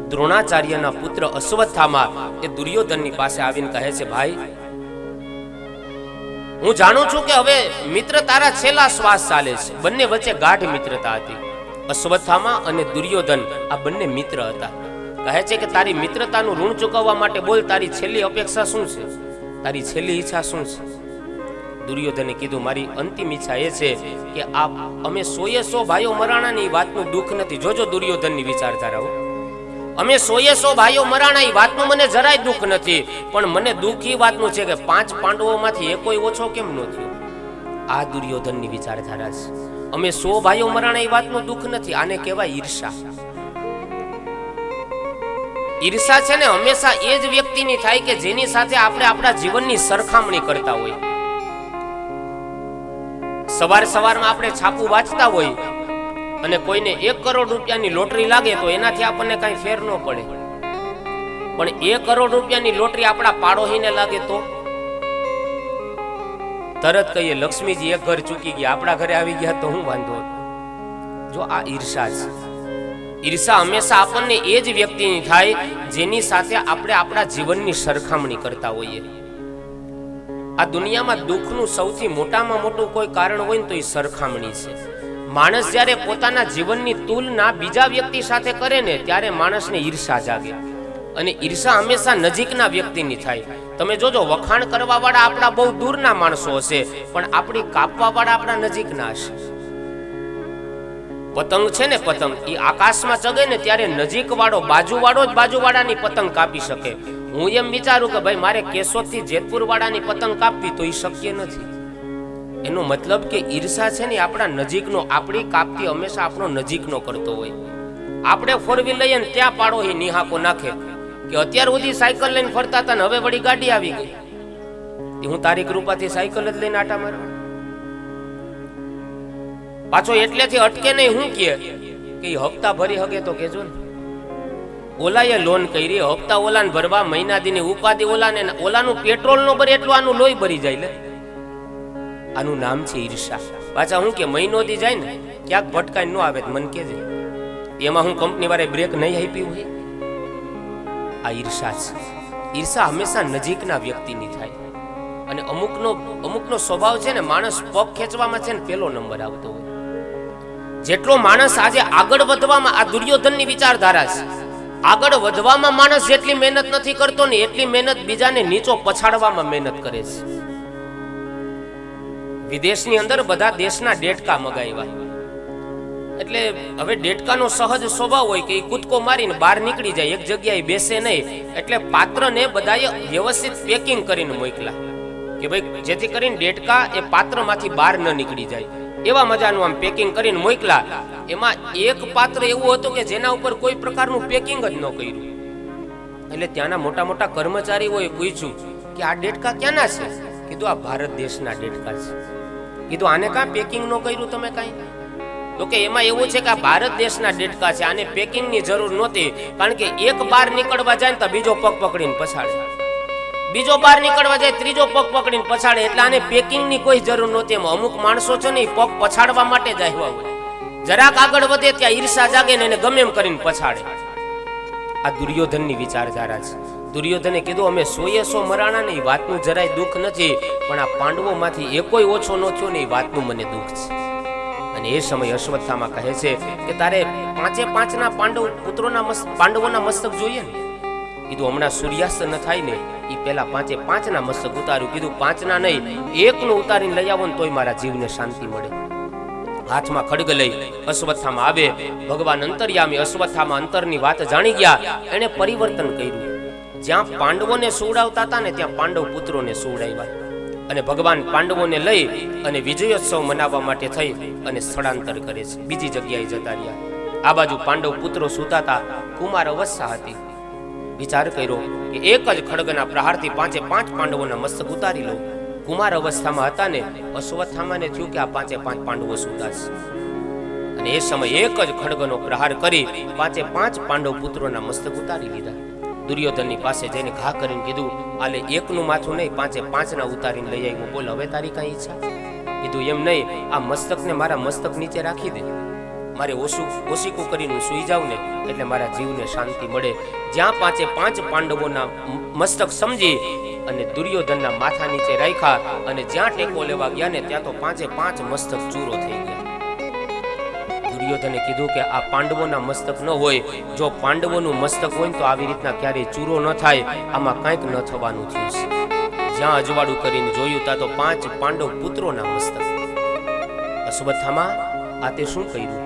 દ્રોણાચાર્યના પુત્ર અશ્વત્થામા એ દુર્યોધનની પાસે આવીને કહે છે, ભાઈ હું જાણું છું કે હવે મિત્ર તારા છેલ્લા શ્વાસ ચાલે છે. બંને વચ્ચે ગાઢ મિત્રતા હતી. અશ્વત્થામા અને દુર્યોધન આ બંને મિત્ર હતા. કહે છે કે તારી મિત્રતાનું ઋણ ચૂકવવા માટે બોલ, તારી છેલ્લી અપેક્ષા શું છે, તારી છેલ્લી ઈચ્છા શું છે? દુર્યોધને કીધું, મારી અંતિમ ઈચ્છા એ છે કે અમે 100 ભાઈઓ મરાણાની વાતનું દુઃખ નથી. જોજો દુર્યોધનની વિચારધારાઓ. અમે 100 ભાઈઓ મરાણા એ વાતનું મને જરાય દુઃખ નથી, પણ મને દુઃખ એ વાતનું છે કે 5 પાંડવોમાંથી એકોય ઓછો કેમ ન થયો? આ દુર્યોધનની વિચારધારા છે. અમે 100 ભાઈઓ મરાણા એ વાતનું દુઃખ નથી, આને કહેવાય ઈર્ષા. ઈર્ષા છે ને હંમેશા એ જ વ્યક્તિની થાય કે જેની સાથે આપણે આપણા જીવનની સરખામણી કરતા હોય. સવારમાં આપણે છાપું વાંચતા હોય અને કોઈને 1 કરોડ રૂપિયાની લોટરી લાગે તો એનાથી આપણને કઈ ફેર ન પડે, પણ 1 કરોડ રૂપિયાની લોટરી આપણા પાડોશીને લાગે તો તરત કહીએ લક્ષ્મીજી એક ઘર ચૂકી ગયા, આપણા ઘરે આવી ગયા તો હું વાંધો. જો આ ઈર્ષા છે. ઈર્ષા હંમેશા આપણને એ જ વ્યક્તિની થાય જેની સાથે આપણે આપણા જીવનની સરખામણી કરતા હોઈએ. આ દુનિયામાં દુઃખનું સૌથી મોટામાં મોટું કોઈ કારણ હોય ને તો એ સરખામણી છે. માણસ જ્યારે પોતાના જીવનની તુલના બીજા વ્યક્તિ સાથે કરે ને ત્યારે માણસને ઈર્ષા જાગે, અને ઈર્ષા હંમેશા નજીકના વ્યક્તિની થાય. તમે જોજો, વખાણ કરવા વાળા આપણા બહુ દૂરના માણસો હશે, પણ આપણી કાપવા વાળા આપણા નજીકના હશે. પતંગ છે ને, પતંગ એ આકાશમાં ચગે ને ત્યારે નજીક વાળો બાજુવાળો જ બાજુવાળાની પતંગ કાપી શકે. હું એમ વિચારું કે ભાઈ મારે કેશોદથી જેતપુર વાળાની પતંગ કાપવી તો એ શક્ય નથી. એનો મતલબ કે ઈર્ષા છે ને આપણા નજીકનો, આપણી કાપતી હંમેશા આપણો નજીકનો કરતો હોય. આપણે 4 વ્હીલ લઈએ ને ત્યાં પાડોશી નિહાકો નાખે કે અત્યાર સુધી સાયકલ લઈને ફરતા હતા ને હવે વળી ગાડી આવી ગઈ, હું તારી કૃપાથી સાયકલ જ લઈને આટા મારવા. પાછો એટલેથી અટકે નહીં, હું કે હપ્તા ભરી હકે તો કેજો ને. ઓલાએ લોન કરી, હપ્તા ઓલાને ભરવા, મહિના દીની ઉપાધિ ઓલાને, ઓલાનું પેટ્રોલ નો ભરે એટલું આનું લોહી ભરી જાય. લે, આનું નામ છે ઈર્ષા. પાછા હું કે મહિનો દી જાય ને ક્યાંક ભટકાઈ ન આવે મન કેજે, એમાં હું કંપની વાળે બ્રેક નહીં આપી હોય. આ ઈર્ષા છે. ઈર્ષા હંમેશા નજીકના વ્યક્તિની થાય, અને અમુકનો સ્વભાવ છે ને, માણસ પગ ખેંચવામાં છે ને પહેલો નંબર આવતો હોય. જેટલો માણસ આજે આગળ વધવામાં, આ દુર્યોધનની વિચારધારા છે, આગળ વધવામાં માણસ જેટલી મહેનત નથી કરતો ને એટલી મહેનત બીજાને નીચો પછાડવામાં મહેનત કરે છે. વિદેશની અંદર બધા દેશના ડેટકા મગાવ્યા, એટલે હવે ડેટકાનો સહજ સ્વભાવ હોય કે એ કૂદકો મારીને બહાર નીકળી જાય, એક જગ્યાએ બેસે નહીં. એટલે પાત્રને બધાએ વ્યવસ્થિત પેકિંગ કરીને મોકલા કે ભાઈ જેથી કરીને ડેટકા એ પાત્રમાંથી બહાર ન નીકળી જાય. એવા મજાનું આમ પેકિંગ કરીને મોકલા. એમાં એક પાત્ર એવું હતું કે જેના ઉપર કોઈ પ્રકારનું પેકિંગ જ ન કર્યું. એટલે ત્યાંના મોટા મોટા કર્મચારીઓએ પૂછ્યું કે આ ડેટકા ક્યાંના છે? કીધું આ ભારત દેશના ડેટકા છે. કીધું આને કાં પેકિંગ ન કર્યું તમે કાંઈ? તો કે એમાં એવું છે કે આ ભારત દેશના ડેટકા છે, આને પેકિંગની જરૂર નહોતી, કારણ કે એક બહાર નીકળવા જાય ને તો બીજો પગ પકડીને પછાડે, બીજો બહાર નીકળવા જાય ત્રીજો પગ પકડીને પછાડે, એટલે આને પેકિંગની કોઈ જરૂર નહોતી. એમાં અમુક માણસો છે ને એ પગ પછાડવા માટે જ આવ્યા હોય, જરાક આગળ વધે ત્યાં ઈર્ષા જાગે ને એને ગમે એમ કરીને પછાડે. આ દુર્યોધનની વિચારધારા છે. દુર્યોધને કીધું અમે 100 મરાણા ને એ વાતનું જરાય દુઃખ નથી, પણ આ પાંડવોમાંથી એકોય ઓછો ન થયો ને એ વાતનું મને દુઃખ છે. અને એ સમય અશ્વત્થામા કહે છે કે તારે 5 પાંડવોના મસ્તક જોઈએ ને. કીધું હમણાં સૂર્યાસ્ત ન થાય ને એ પેલા 5 મસ્તક ઉતાર્યું. કીધું 5 નહીં, 1નું ઉતારીને લઈ આવો ને તોય મારા જીવને શાંતિ મળે. હાથમાં ખડગ લઈ અશ્વત્થામા આવે. ભગવાન અંતર્યામી અશ્વત્થામા અંતરની વાત જાણી ગયા. એને પરિવર્તન કર્યું. જ્યાં પાંડવોને સુવડાવતા હતા ને ત્યાં પાંડવ પુત્રોને સુવડાવ્યા, અને ભગવાન પાંડવોને લઈ અને વિજયોત્સવ મનાવવા માટે થઈ અને સ્થળાંતર કરે છે, બીજી જગ્યાએ જતા રહ્યા. આ બાજુ પાંડવ પુત્રો સૂતા, કુમાર અવસ્થા હતી. વિચાર કર્યો કે એક જ ખડગના પ્રહારથી 5 પાંડવોના મસ્તક ઉતારી લો. કુમાર અવસ્થામાં હતા ને અશ્વત્થામાને થયું કે આ 5 પાંડવો સૂતા છે, અને એ સમય એક જ ખડગનો પ્રહાર કરી 5 પાંડવ પુત્રોના મસ્તક ઉતારી લીધા. દુર્યોધનની પાસે જઈને ઘા કરીને કીધું આલે 1નું માથું નહીં 5 ઉતારીને લઈ આવ્યું, બોલ હવે તારી કઈ ઈચ્છા? કીધું એમ નહીં, આ મસ્તકને મારા મસ્તક નીચે રાખી દે, મારે ઓશીકું કરીને સુઈ જાવ ને એટલે મારા જીવને શાંતિ મળે. જ્યાં 5 પાંડવોના મસ્તક સમજી અને દુર્યોધનના માથા નીચે રાખ્યા, અને જ્યાં ટેકો લેવા ગયા ને ત્યાં તો 5 મસ્તક ચૂરો થઈ ગયા. દુર્યોધને કીધું કે આ પાંડવોના મસ્તક ન હોય, જો પાંડવોનું મસ્તક હોય તો આવી રીતના ક્યારેય ચૂરો ન થાય, આમાં કંઈક ન થવાનું થયું છે. જ્યાં અજવાળું કરીને જોયું ત્યાં તો 5 પાંડવ પુત્રોના મસ્તક. અશ્વત્થામા આ તે શું કર્યું?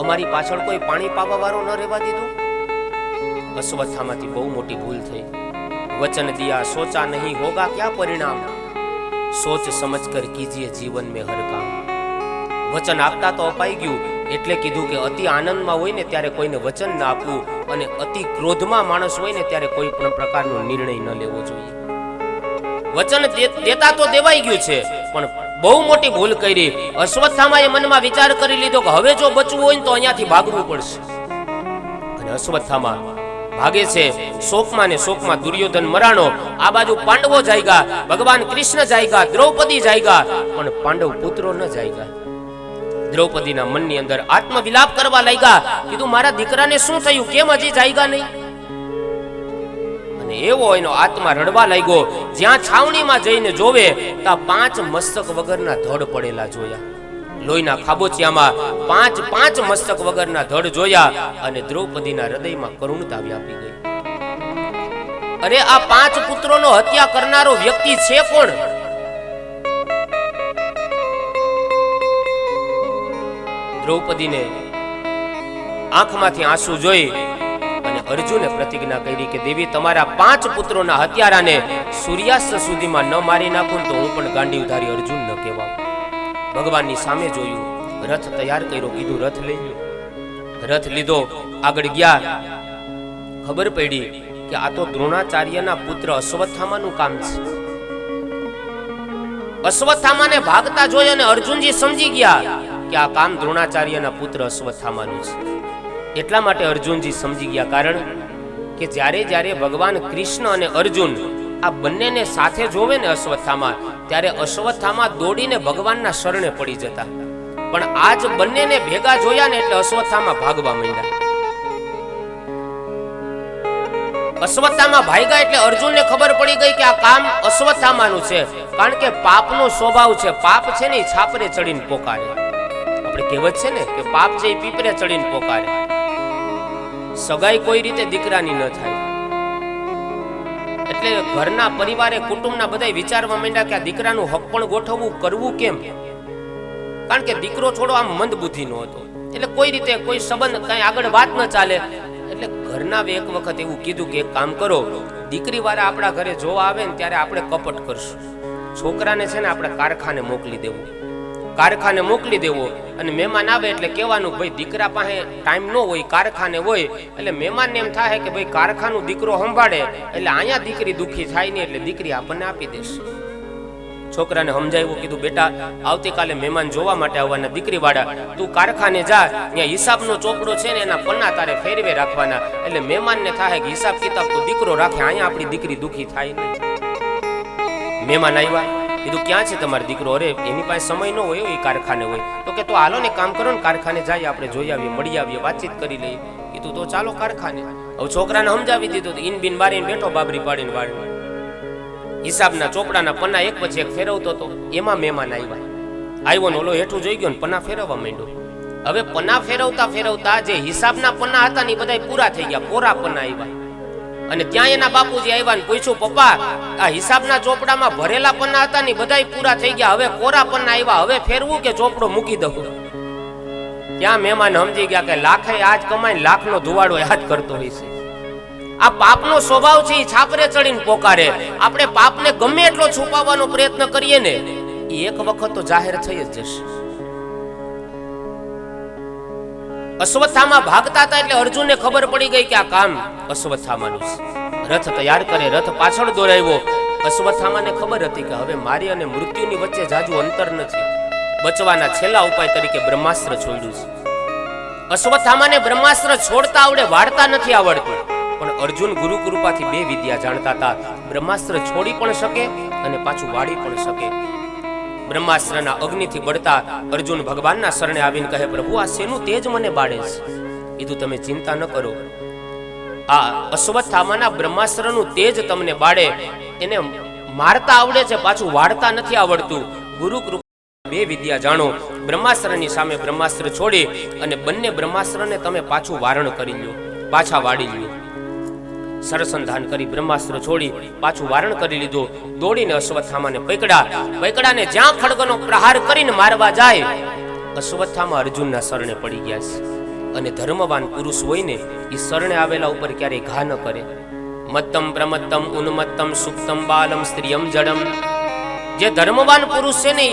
અમારી પાછળ કોઈ પાણી પાવા વાળો ન રહેવા દીધો? અશ્વત્થામાથી બહુ મોટી ભૂલ થઈ. વચન દિયા સોચા નહીં હોગા ક્યાં પરિણામ, सोच समझ कर कीजिए जीवन में हर काम। वचन आपता तो अपाई गયું, એટલે કીધું કે અતિ આનંદમાં હોય ને ત્યારે કોઈને વચન ના આપવું અને અતિ ક્રોધમાં માણસ હોય ને ત્યારે કોઈ પણ પ્રકારનો નિર્ણય ન લેવો જોઈએ. વચન દેતા તો દેવાઈ ગયું છે, પણ બહુ મોટી ભૂલ કરી. અશ્વત્થામાએ મનમાં વિચાર કરી લીધો કે હવે જો બચવું હોય ને તો અહીંયાથી ભાગવું પડશે. અને અશ્વત્થામા ભાગે છે. શોકમાં ને શોકમાં દુર્યોધન મરાણો, આ બાજુ પાંડવો જાયગા, ભગવાન કૃષ્ણ જાયગા, દ્રૌપદી જાયગા, પણ પાંડવ પુત્રો ન જાયગા. દ્રૌપદીના મનની અંદર આત્મવિલાપ કરવા લાગ્યા. કીધું મારા દીકરાને શું થયું, કેમ હજી જાયગા નહીં? અને એવો એનો આત્મા રડવા લાગ્યો. જ્યાં છાવણીમાં જઈને જોવે ત્યાં 5 મસ્તક વગરના ધડ પડેલા જોયા. લોહીના ખાબોચિયામાં 5 મસ્તક વગરના ધડ જોયા અને દ્રૌપદીના હૃદયમાં કરુણતા વ્યાપી ગઈ. અરે આ 5 પુત્રોનો હત્યા કરનારો વ્યક્તિ છે કોણ? દ્રૌપદીને આંખમાંથી આંસુ જોઈ અને અર્જુને પ્રતિજ્ઞા કરી કે દેવી તમારા 5 પુત્રોના હત્યારાને સૂર્યાસ્ત સુધીમાં ન મારી નાખું તો હું પણ ગાંડીવધારી અર્જુન ન કહેવાઉં. ભગવાનની સામે જોયું, રથ તૈયાર કર્યો, કીધું રથ લઈ લો. રથ લીધો, આગળ ગયા. ખબર પડી કે આ તો દ્રોણાચાર્યના પુત્ર અશ્વત્થામાનું કામ છે. અશ્વત્થામાને ભાગતા જોઈ અને અર્જુનજી સમજી ગયા કે આ કામ દ્રોણાચાર્યના પુત્ર અશ્વત્થામાનું છે. એટલા માટે અર્જુનજી સમજી ગયા, કારણ કે જ્યારે જ્યારે ભગવાન કૃષ્ણ અને અર્જુન આ બંનેને સાથે જોવે ને અશ્વત્થામા, ત્યારે અશ્વત્થામા દોડીને ભગવાનના શરણે પડી જતા. પણ આજ બંનેને ભેગા જોયા ને એટલે અશ્વત્થામા ભાગવા માંડ્યા. અશ્વત્થામા ભાગ્યા એટલે અર્જુનને ખબર પડી ગઈ કે આ કામ અશ્વત્થામાનું છે, કારણ કે પાપનો સ્વભાવ છે. પાપ છે ને છાપરે ચડીને પોકારે. આપણે કહેવત છે ને કે પાપ છે એ પીપરે ચડીને પોકારે. સગાઈ કોઈ રીતે દીકરાની ન થાય. એટલે ઘરના પરિવારે કુટુંબના બધા વિચારવા માંડ્યા કે આ દીકરાનું હક પણ ગોઠવવું, કરવું કેમ? કારણ કે દીકરો થોડો આમ મંદ બુદ્ધિનો હતો, એટલે કોઈ રીતે કોઈ સંબંધ કઈ આગળ વાત ન ચાલે. એટલે ઘરના એક વખત એવું કીધું કે એક કામ કરો, દીકરી વાળા આપણા ઘરે જોવા આવે ને ત્યારે આપણે કપટ કરશું. છોકરાને છે ને આપણે કારખાને મોકલી દેવું. કારખાને મોકલી દેવો અને મહેમાન આવે એટલે કહેવાનું ભાઈ દીકરા પાસે ટાઈમ ન હોય, કારખાને હોય. એટલે મહેમાનને એમ થાય કે ભાઈ કારખાનું દીકરો સંભાળે એટલે અહીંયા દીકરી દુખી થાય નહીં, એટલે દીકરી આપણને આપી દેશે. છોકરાને સમજાવ્યું, કીધું બેટા આવતીકાલે મહેમાન જોવા માટે આવવાના દીકરી વાળા, તું કારખાને જા, ત્યાં હિસાબનો ચોપડો છે ને એના પન્ના તારે ફેરવે રાખવાના. એટલે મહેમાનને થાય કે હિસાબ કિતાબ તો દીકરો રાખે, અહીંયા આપણી દીકરી દુખી થાય નહીં. મહેમાન આવ્યા, કીધું ક્યાં છે તમારો દીકરો? અરે એની પાસે સમય ન હોય, એ કારખાને હોય. તો કે તો હાલો ને કામ કરો ને, કારખાને જઈએ, આપણે જોઈ આવીએ, મળી આવીએ, વાતચીત કરી લઈએ. કીધું તો ચાલો કારખાને. હવે છોકરાને સમજાવી દીધું, ઇન બિન બારીને બેઠો, બાબરી પાડીને વાળી હિસાબના ચોપડાના પન્ના એક પછી એક ફેરવતો હતો. એમાં મહેમાન આવ્યો ને ઓલો હેઠું જોઈ ગયો ને પન્ના ફેરવવા માંડ્યો. હવે પન્ના ફેરવતા ફેરવતા જે હિસાબના પન્ના હતા ને એ બધા પૂરા થઈ ગયા, કોરા પન્ના આવ્યા. અને ત્યાં એના બાપુજી આવ્યા ને પૂછ્યું, પપ્પા આ હિસાબના ચોપડામાં ભરેલા પન્ના હતા ને બધા પૂરા થઈ ગયા, હવે કોરા પન્ના આવ્યા, હવે ફેરવું કે ચોપડો મૂકી દઉં? ત્યાં મહેમાન સમજી ગયા કે લાખે આજ કમાઈને લાખનો ધુવાડો યાદ કરતો હોય છે. આ પાપનો સ્વભાવ છે, એ છાપરે ચડીને પોકારે. આપણે પાપને ગમે એટલો છુપાવવાનો પ્રયત્ન કરીએ ને, એ એક વખત તો જાહેર થઈ જ જશે. અશ્વત્થામા ભાગતા હતા એટલે અર્જુનને ખબર પડી ગઈ કે આ કામ અશ્વત્થામાનું છે. રથ તૈયાર કરે, રથ પાછળ દોરાવ્યો. અશ્વત્થામાને ખબર હતી કે હવે મારી અને મૃત્યુની વચ્ચે જાજુ અંતર નથી. બચવાના છેલ્લા ઉપાય તરીકે બ્રહ્માસ્ત્ર છોડ્યું છે. અશ્વત્થામાને બ્રહ્માસ્ત્ર છોડતા આવડે, વાળતા નથી આવડતું. પણ અર્જુન ગુરુ કૃપાથી 2 વિદ્યા જાણતા હતા. બ્રહ્માસ્ત્ર છોડી પણ શકે અને પાછું વાળી પણ શકે. બ્રહ્માસ્ત્રના અગ્નિથી બળતા અર્જુન ભગવાનના શરણે આવીને કહે, પ્રભુ આ શેનું તેજ મને બાળે છે? કીધું તમે ચિંતા ન કરો, આ અશ્વત્થામાના બ્રહ્માસ્ત્રનું તેજ તમને બાળે. એને મારતા આવડે છે, પાછું વાળતા નથી આવડતું. ગુરુ કૃપા 2 વિદ્યા જાણો. બ્રહ્માસ્ત્રની સામે બ્રહ્માસ્ત્ર છોડી અને બંને બ્રહ્માસ્ત્રને તમે પાછું વારણ કરી લો, પાછા વાળી લ્યો. સરસંધાન કરી બ્રહ્માસ્ત્ર છોડી પાછું વારણ કરી લીધું. દોડીને અશ્વત્થામાને પકડાને જ્યાં ખડગનો પ્રહાર કરીને મારવા જાય, અશ્વત્થામા અર્જુનના શરણે પડી ગયા છે. અને ધર્મવાન પુરુષ હોય ને એ શરણે આવેલા ઉપર ક્યારેય ઘા ન કરે. મત્તમ પ્રમત્તમ ઉન્મત્તમ સુપ્તમ બાલમ સ્ત્રીયમ જડમ. જે ધર્મવાન પુરુષ છે ને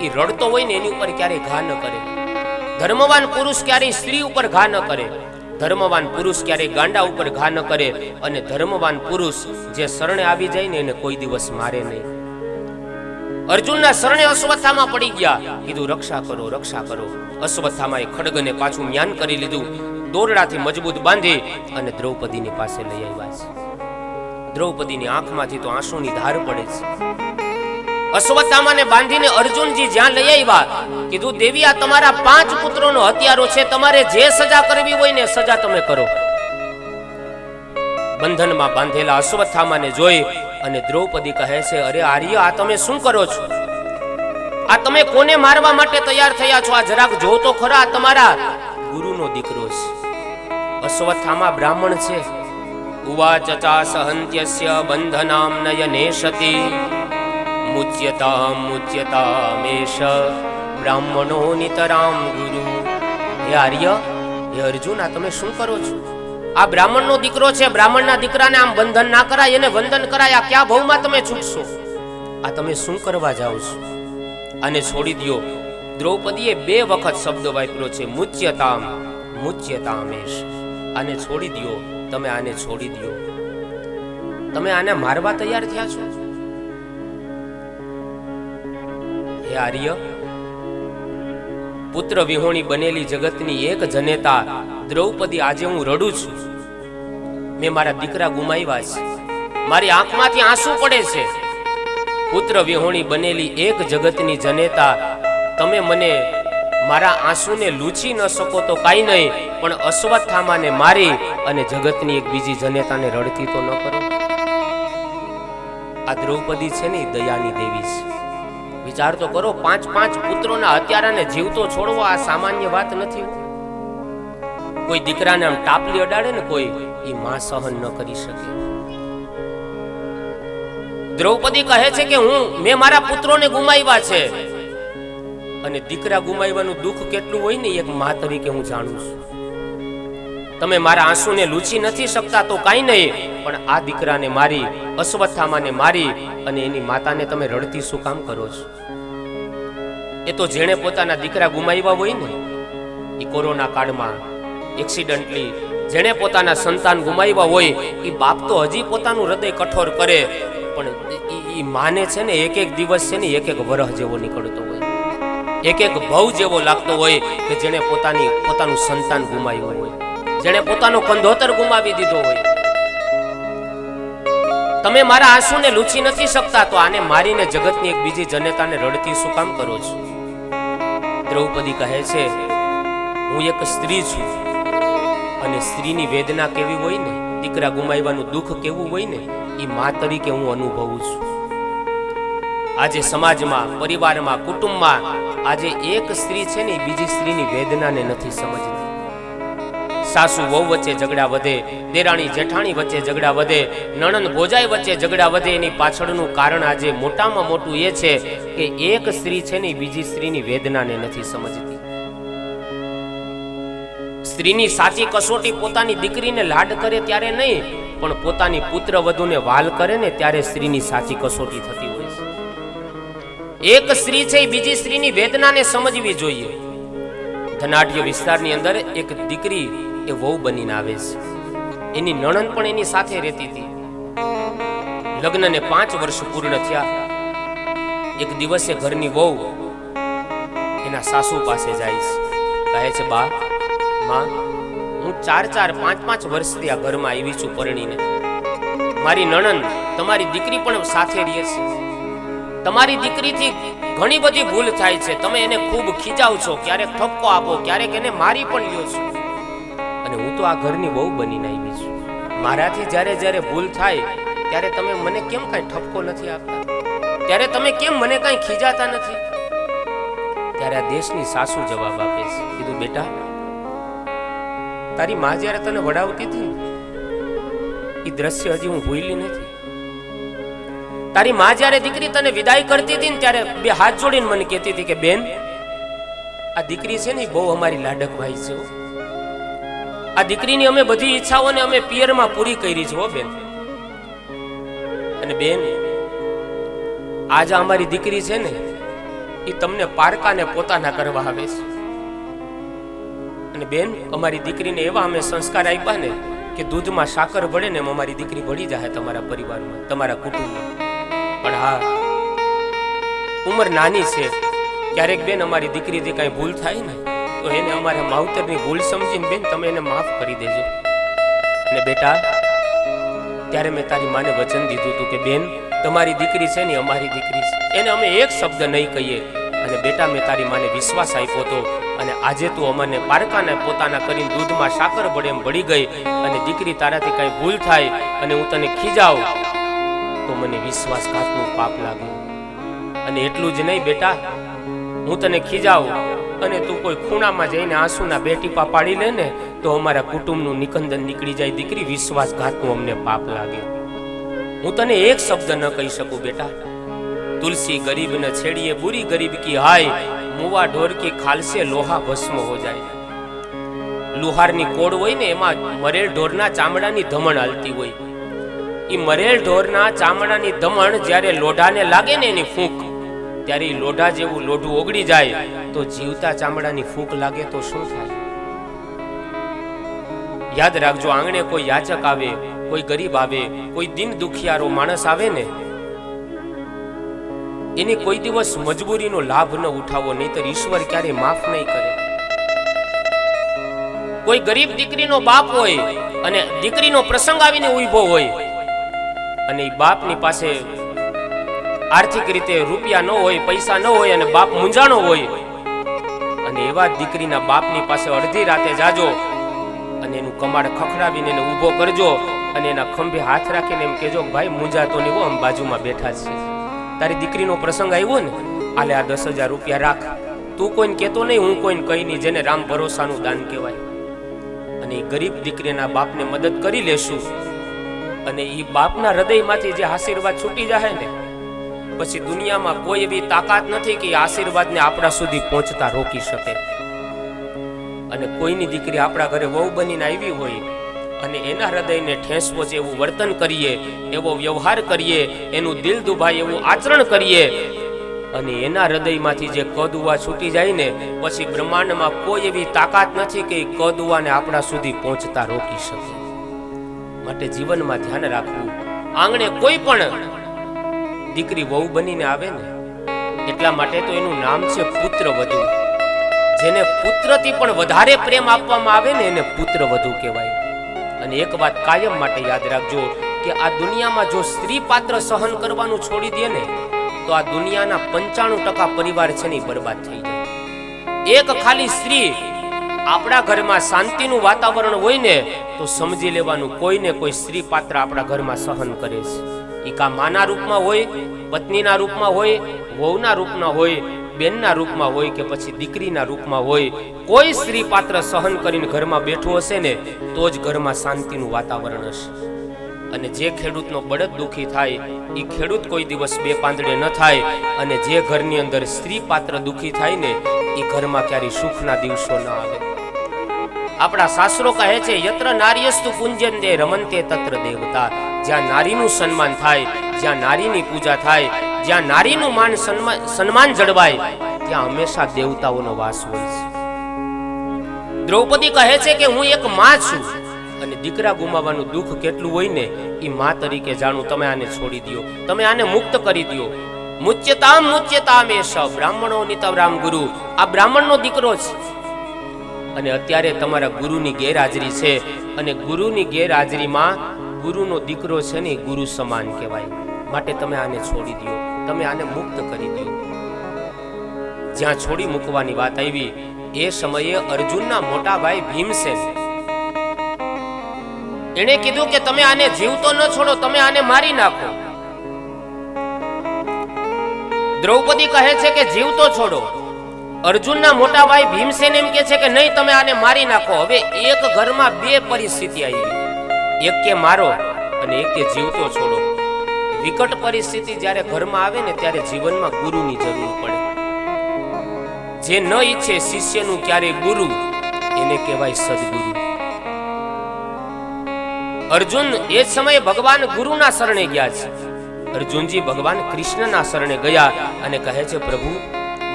એ રડતો હોય ને એની ઉપર ક્યારેય ઘા ન કરે. ધર્મવાન પુરુષ ક્યારેય સ્ત્રી ઉપર ઘા ન કરે. ધર્મવાન પુરુષ ક્યારેય ગાંડા ઉપર ઘા ન કરે. અને ધર્મવાન પુરુષ જે શરણે આવી જાય ને એને કોઈ દિવસ મારે નહીં. અર્જુનના શરણે અશ્વત્થામા પડી ગયા. કીધું રક્ષા કરો, રક્ષા કરો. અશ્વત્થામાએ ખડગને પાછું મ્યાન કરી લીધું. દોરડાથી મજબૂત બાંધી અને દ્રૌપદીની પાસે લઈ આવ્યા છે. દ્રૌપદીની આંખમાંથી તો આંસુની ધાર પડે છે. અશ્વત્થામાને બાંધીને અર્જુનજી જ્યાં લઈ આવ્યા, કીધું દેવી, આ તમારા 5 પુત્રોનો હત્યારો છે, તમારે જે સજા કરવી હોય ને સજા તમે કરો. બંધનમાં બાંધેલા અશ્વત્થામાને જોઈ અને દ્રૌપદી કહે છે, અરે આર્ય, આ તમે શું કરો છો? આ તમે કોને મારવા માટે તૈયાર થયા છો? આ જરાક જો તો ખરા, આ તમારા ગુરુનો દીકરો છે. અશ્વત્થામા બ્રાહ્મણ છે. ઉવાચ ચા સહંત્યસ્ય બંધનામ નયને સતી મુચ્યતામેશ બ્રાહ્મણો નિતરામ ગુરુ. હે આર્ય, હે અર્જુન, આ તમે શું કરો છો? આ બ્રાહ્મણનો દીકરો છે. બ્રાહ્મણના દીકરાને આમ બંધન ના કરાય, એને વંદન કરાય. આ ક્યાં ભવમાં તમે છૂટશો? આ તમે શું કરવા જાઓ છો? આને છોડી દો. દ્રૌપદીએ 2 વખત શબ્દ વાપર્યો છે, મુચ્યતામેશ. આને છોડી દો, તમે આને છોડી દો. તમે આને મારવા તૈયાર થયા છો? હે આર્ય, પુત્ર વિહોણી બનેલી જગતની એક જનેતા દ્રૌપદી, આજે હું રડું છું. મેં મારા દીકરા ગુમાવ્યા છે. મારી આંખમાંથી આંસુ પડે છે. પુત્ર વિહોણી બનેલી એક જગતની જનેતા, તમે મને મારા આંસુને લૂછી ન શકો તો કાંઈ નહીં, પણ અશ્વત્થામાને મારી અને જગતની એક બીજી જનેતાને રડતી તો ન કરો. આ દ્રૌપદી છે ને દયાની દેવી છે. વિચાર તો કરો, 5 પુત્રોના હત્યારાને જીવતો છોડવો આ સામાન્ય વાત નથી. કોઈ દીકરાને આમ ટાપલી અડાડે ને કોઈ, એ માં સહન ન કરી શકે. દ્રૌપદી કહે છે કે મેં મારા પુત્રોને ગુમાવ્યા છે, અને દીકરા ગુમાવવાનું દુઃખ કેટલું હોય ને એક મા તરીકે હું જાણું છું. તમે મારા આંસુને લૂછી નથી શકતા તો કાંઈ નહીં, પણ આ દીકરાને મારી, અશ્વત્થામાને મારી અને એની માતાને તમે રડતી શું કામ કરો છો? એ તો જેણે પોતાના દીકરા ગુમાવ્યા હોય ને, એ કોરોના કાળમાં એક્સિડન્ટલી જેણે પોતાના સંતાન ગુમાવ્યા હોય, એ બાપ તો હજી પોતાનું હૃદય કઠોર કરે, પણ એ માને છે ને એક દિવસ છે ને એક વરહ જેવો નીકળતો હોય, એક ભવ જેવો લાગતો હોય કે જેણે પોતાનું સંતાન ગુમાવ્યું હોય, જેણે પોતાનો કંધોતર ગુમાવી દીધો હોય. તમે મારા આંસુને લૂછી નથી શકતા તો આને મારીને જગતની એક બીજી જનેતાને રડતી શું કામ કરો છો? દ્રૌપદી કહે છે, હું એક સ્ત્રી છું અને સ્ત્રીની વેદના કેવી હોય ને, દીકરા ગુમાવવાનું દુઃખ કેવું હોય ને, એ મા તરીકે હું અનુભવું છું. આજે સમાજમાં, પરિવારમાં, કુટુંબમાં આજે એક સ્ત્રી છે ને બીજી સ્ત્રીની વેદનાને નથી સમજતી. સાસુ વહુ વચ્ચે ઝઘડા વધે, દેરાણી જેઠાણી વચ્ચે ઝઘડા વધે, નણંદ ભોજાઈ વચ્ચે ઝઘડા વધે. એની પાછળનું કારણ આજે મોટામાં મોટું એ છે કે એક સ્ત્રી છે ને બીજી સ્ત્રીની વેદનાને નથી સમજતી. સ્ત્રીની સાચી કસોટી પોતાની દીકરીને લાડ કરે ત્યારે નહીં, પણ પોતાની પુત્ર વધુને વાલ કરે ને ત્યારે સ્ત્રીની સાચી કસોટી થતી હોય છે. એક સ્ત્રી છે એ બીજી સ્ત્રીની વેદનાને સમજવી જોઈએ. ધનાઢ્ય વિસ્તારની અંદર એક દીકરી એ વહુ બનીને આવે છે. એની નણંદ પણ એની સાથે રહેતી હતી. લગ્નને 5 વર્ષ પૂર્ણ થયા. એક દિવસે ઘરની વહુ એના સાસુ પાસે જાય છે. કહે છે, બા, માં, હું 4-4, 5-5 વર્ષથી આ ઘરમાં આવી છું પરણીને. મારી નણંદ, તમારી દીકરી પણ સાથે રહે છે. તમારી દીકરીથી ઘણી બધી ભૂલ થાય છે. તમે એને ખૂબ ખીજાવ છો, ક્યારેક ઠપકો આપો, ક્યારેક એને મારી પણ લ્યો છો. અને હું તો આ ઘરની વહુ બનીને આવી છું. મારાથી જ્યારે ભૂલ થાય ત્યારે તમે મને કેમ કાંઈ ઠપકો નથી આપતા? ત્યારે તમે કેમ મને કાંઈ ખીજાતા નથી? ત્યારે આ દેશની સાસુ જવાબ આપે છે. કીધું, બેટા, તારી માં જ્યારે તને વડાવતી હતી એ દ્રશ્ય હજી હું ભૂલી નથી. તારી માં જ્યારે દીકરી તને વિદાય કરતી હતી ને ત્યારે 2 હાથ જોડીને મને કહેતી હતી કે બેન, આ દીકરી છે ને બહુ અમારી લાડક ભાઈ છે. આ દીકરીની અમે બધી ઈચ્છાઓને અમે પિયરમાં પૂરી કરી છે હો બેન. અને બેન, આજ અમારી દીકરી છે ને એ તમને પારકાને પોતાના કરવા આવે છે. અને બેન, અમારી દીકરીને એવા અમે સંસ્કાર આપ્યા ને કે દૂધમાં સાકર ભળે ને એમ અમારી દીકરી ભળી જાય તમારા પરિવારમાં, તમારા કુટુંબમાં. પણ હા, ઉંમર નાની છે. ક્યારેક બેન અમારી દીકરીથી કઈ ભૂલ થાય ને તો એને અમારા માવતરની ભૂલ સમજીને બેન તમે એને માફ કરી દેજો. અને બેટા, ત્યારે મેં તારી માને વચન દીધું હતું કે બેન, તમારી દીકરી છે ને અમારી દીકરી છે, એને અમે એક શબ્દ નહીં કહીએ. અને બેટા, મેં તારી માને વિશ્વાસ આપ્યો હતો. અને આજે તું અમને પારકાને પોતાના કરીને દૂધમાં સાકર ભળે એમ ભળી ગઈ. અને દીકરી, તારાથી કઈ ભૂલ થાય અને હું તને ખીજાવ તો મને વિશ્વાસઘાતનું પાપ લાગે. અને એટલું જ નહીં બેટા, હું તને ખીજાવ અને તું કોઈ ખૂણામાં જઈને આંસુના બે ટીપા પાડી લે ને તો અમારા કુટુંબનું નિકંદન નીકળી જાય. દીકરી, વિશ્વાસઘાતનું અમને પાપ લાગે. હું તને એક શબ્દ ન કહી શકું બેટા. તુલસી ગરીબ ન છેડીએ બુરી ગરીબ કી હાય, મુવા ઢોર કી ખાલસે લોહા ભસ્મ હો જાય. લુહારની કોડ હોય ને એમાં મરેલ ઢોરના ચામડાની ધમણ હાલતી હોય. એ મરેલ ઢોરના ચામડાની ધમણ જ્યારે લોઢાને લાગે ને એની ફૂંક, ત્યારે એ લોઢા જેવું લોઢું ઓગળી જાય. તો જીવતા ચામડાની ફૂંક લાગે તો શું થાય? યાદ રાખજો, આંગણે કોઈ યાચક આવે, કોઈ ગરીબ આવે, કોઈ દિન દુખિયારો માણસ આવે ને, એની કોઈ દિવસ મજબૂરીનો લાભ ન ઉઠાવો, નહીતર ઈશ્વર ક્યારે માફ નહીં કરે. કોઈ ગરીબ દીકરીનો બાપ હોય અને દીકરીનો પ્રસંગ આવીને ઊભો હોય અને એ બાપની પાસે આર્થિક રીતે રૂપિયા ન હોય, પૈસા ન હોય અને બાપ મૂંઝાણો હોય, અને એવા દીકરીના બાપની પાસે અડધી રાતે જાજો અને એનું કમાડ ખખડાવીને એને ઊભો કરજો અને એના ખંભે હાથ રાખીને એમ કહેજો, ભાઈ મૂંઝાતો નહીં હો, આમ બાજુમાં બેઠા છે. તારી દીકરીનો પ્રસંગ આવ્યો ને, આલે આ 10,000 રૂપિયા રાખ. તું કોઈને કહેતો નહીં, હું કોઈને કહી નહીં, જેને રામ ભરોસાનું દાન કહેવાય. અને એ ગરીબ દીકરીના બાપને મદદ કરી લેશું અને એ બાપના હૃદયમાંથી જે આશીર્વાદ છૂટી જાય ને, પછી દુનિયામાં કોઈ એવી તાકાત નથી કે આશીર્વાદને આપણા સુધી પહોંચતા રોકી શકે. અને કોઈની દીકરી આપણા ઘરે વહુ બનીને આવી હોય અને એના હૃદયને ઠેસ પહોંચે એવું વર્તન કરીએ, એવો વ્યવહાર કરીએ, એનું દિલ દુભાય એવું આચરણ કરીએ અને એના હૃદયમાંથી જે કદુવા છૂટી જાય ને, પછી બ્રહ્માંડમાં કોઈ એવી તાકાત નથી કે એ કદુવાને આપણા સુધી પહોંચતા રોકી શકે. માટે જીવનમાં ધ્યાન રાખવું, આંગણે કોઈ પણ દીકરી વહુ બનીને આવે ને, એટલા માટે તો એનું નામ છે પુત્રવધુ. જેને પુત્રથી પણ વધારે પ્રેમ આપવામાં આવે ને એને પુત્રવધુ કહેવાય. અને એક વાત કાયમ માટે યાદ રાખજો કે આ દુનિયામાં જો સ્ત્રી પાત્ર સહન કરવાનું છોડી દે ને તો આ દુનિયાના 95% પરિવાર છે ને બરબાદ થઈ જાય. એક ખાલી સ્ત્રી આપણા ઘરમાં શાંતિનું વાતાવરણ હોય ને તો સમજી લેવાનું કોઈ ને કોઈ સ્ત્રી પાત્ર આપણા ઘરમાં સહન કરે છે. એ કા માના રૂપમાં હોય, પત્નીના રૂપમાં હોય, વહુના રૂપમાં હોય, બેનના રૂપમાં હોય કે પછી દીકરીના રૂપમાં હોય, કોઈ સ્ત્રી પાત્ર સહન કરીને ઘરમાં બેઠું હશે ને તો જ ઘરમાં શાંતિનું વાતાવરણ હશે. અને જે ખેડૂતનો બળદ દુખી થાય એ ખેડૂત કોઈ દિવસ બે પાંદડે ન થાય. અને જે ઘરની અંદર સ્ત્રી પાત્ર દુખી થાય ને એ ઘરમાં ક્યારે સુખના દિવસો ન આવે. આપણા શાસ્ત્રો કહે છે, યત્ર નાર્યસ્તુ પૂજ્યન્તે રમન્તે તત્ર દેવતા. જ્યાં નારીનું સન્માન થાય, જ્યાં નારીની પૂજા થાય, જ્યાં નારીનું માન સન્માન જળવાય, ત્યાં હંમેશા દેવતાઓનો વાસ હોય છે. દ્રૌપદી કહે છે કે હું એક માં છું અને દીકરા ગુમાવવાનું દુઃખ કેટલું હોય ને એ માં તરીકે જાણું. તમે આને છોડી દો, તમે આને મુક્ત કરી દો. મુચ્યતામ એષ બ્રાહ્મણો નિતવરામ ગુરુ. આ બ્રાહ્મણનો દીકરો છે અને અત્યારે તમારા ગુરુની ગેરહાજરી છે. અને ગુરુની ગેરહાજરીમાં ગુરુનો દીકરો છે ને ગુરુ સમાન કહેવાય. માટે તમે આને છોડી દો, તમે આને મુક્ત કરી દો. જ્યાં છોડી મૂકવાની વાત આવી એ સમયે અર્જુનના મોટા ભાઈ ભીમસેન એણે કીધું કે તમે આને જીવતો ન છોડો, તમે આને મારી નાખો. દ્રૌપદી કહે છે કે જીવતો છોડો. અર્જુનના મોટા ભાઈ ભીમસેન એમ કે છે કે નહીં, તમે આને મારી નાખો. હવે એક ઘરમાં બે પરિસ્થિતિ આવી, એક કે મારો અને એક કે જીવતો છોડો. વિકટ પરિસ્થિતિ જ્યારે ઘરમાં આવે ને ત્યારે જીવનમાં ગુરુની જરૂર પડે. જે ન ઈચ્છે શિષ્યનું ક્યારે ગુરુ એને કહેવાય સદગુરુ. અર્જુન એ સમયે ભગવાન ગુરુના શરણે ગયા છે અર્જુનજી ભગવાન કૃષ્ણના શરણે ગયા અને કહે છે, પ્રભુ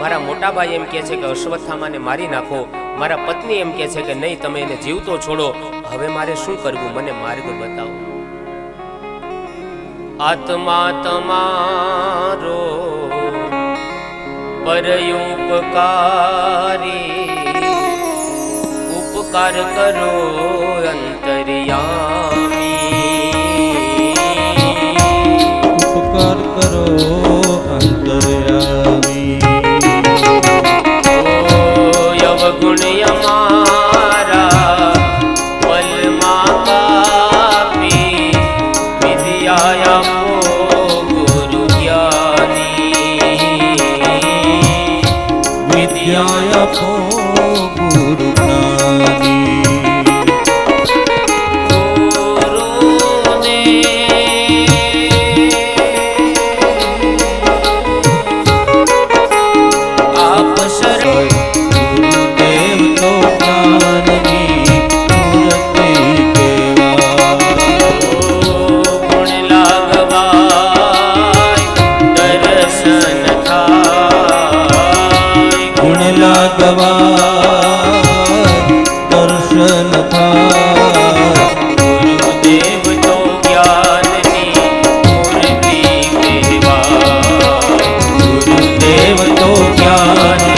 મારા મોટા ભાઈ એમ કહે છે કે અશ્વત્થામાને મારી નાખો, મારા પત્ની એમ કહે છે કે નહીં, તમે એને જીવતો છોડો, હવે મારે શું કરવું, મને માર્ગ બતાવો. આત્મા તમારો પરોપકારી, ઉપકાર કરો અંતર્યામી. ઉપકાર કરો અંતર્યામી. અવગુણ અમારા પલમાં કાપી, વિદ્યા આપો ગુરુ જ્ઞાની. વિદ્યા આપો ગુરુ જ્ઞાની. દર્શન થાય ગુરુદેવ તો જ્ઞાનની મૂર્તિ કહેવાય. ગુરુદેવ તો જ્ઞાનની મૂર્તિ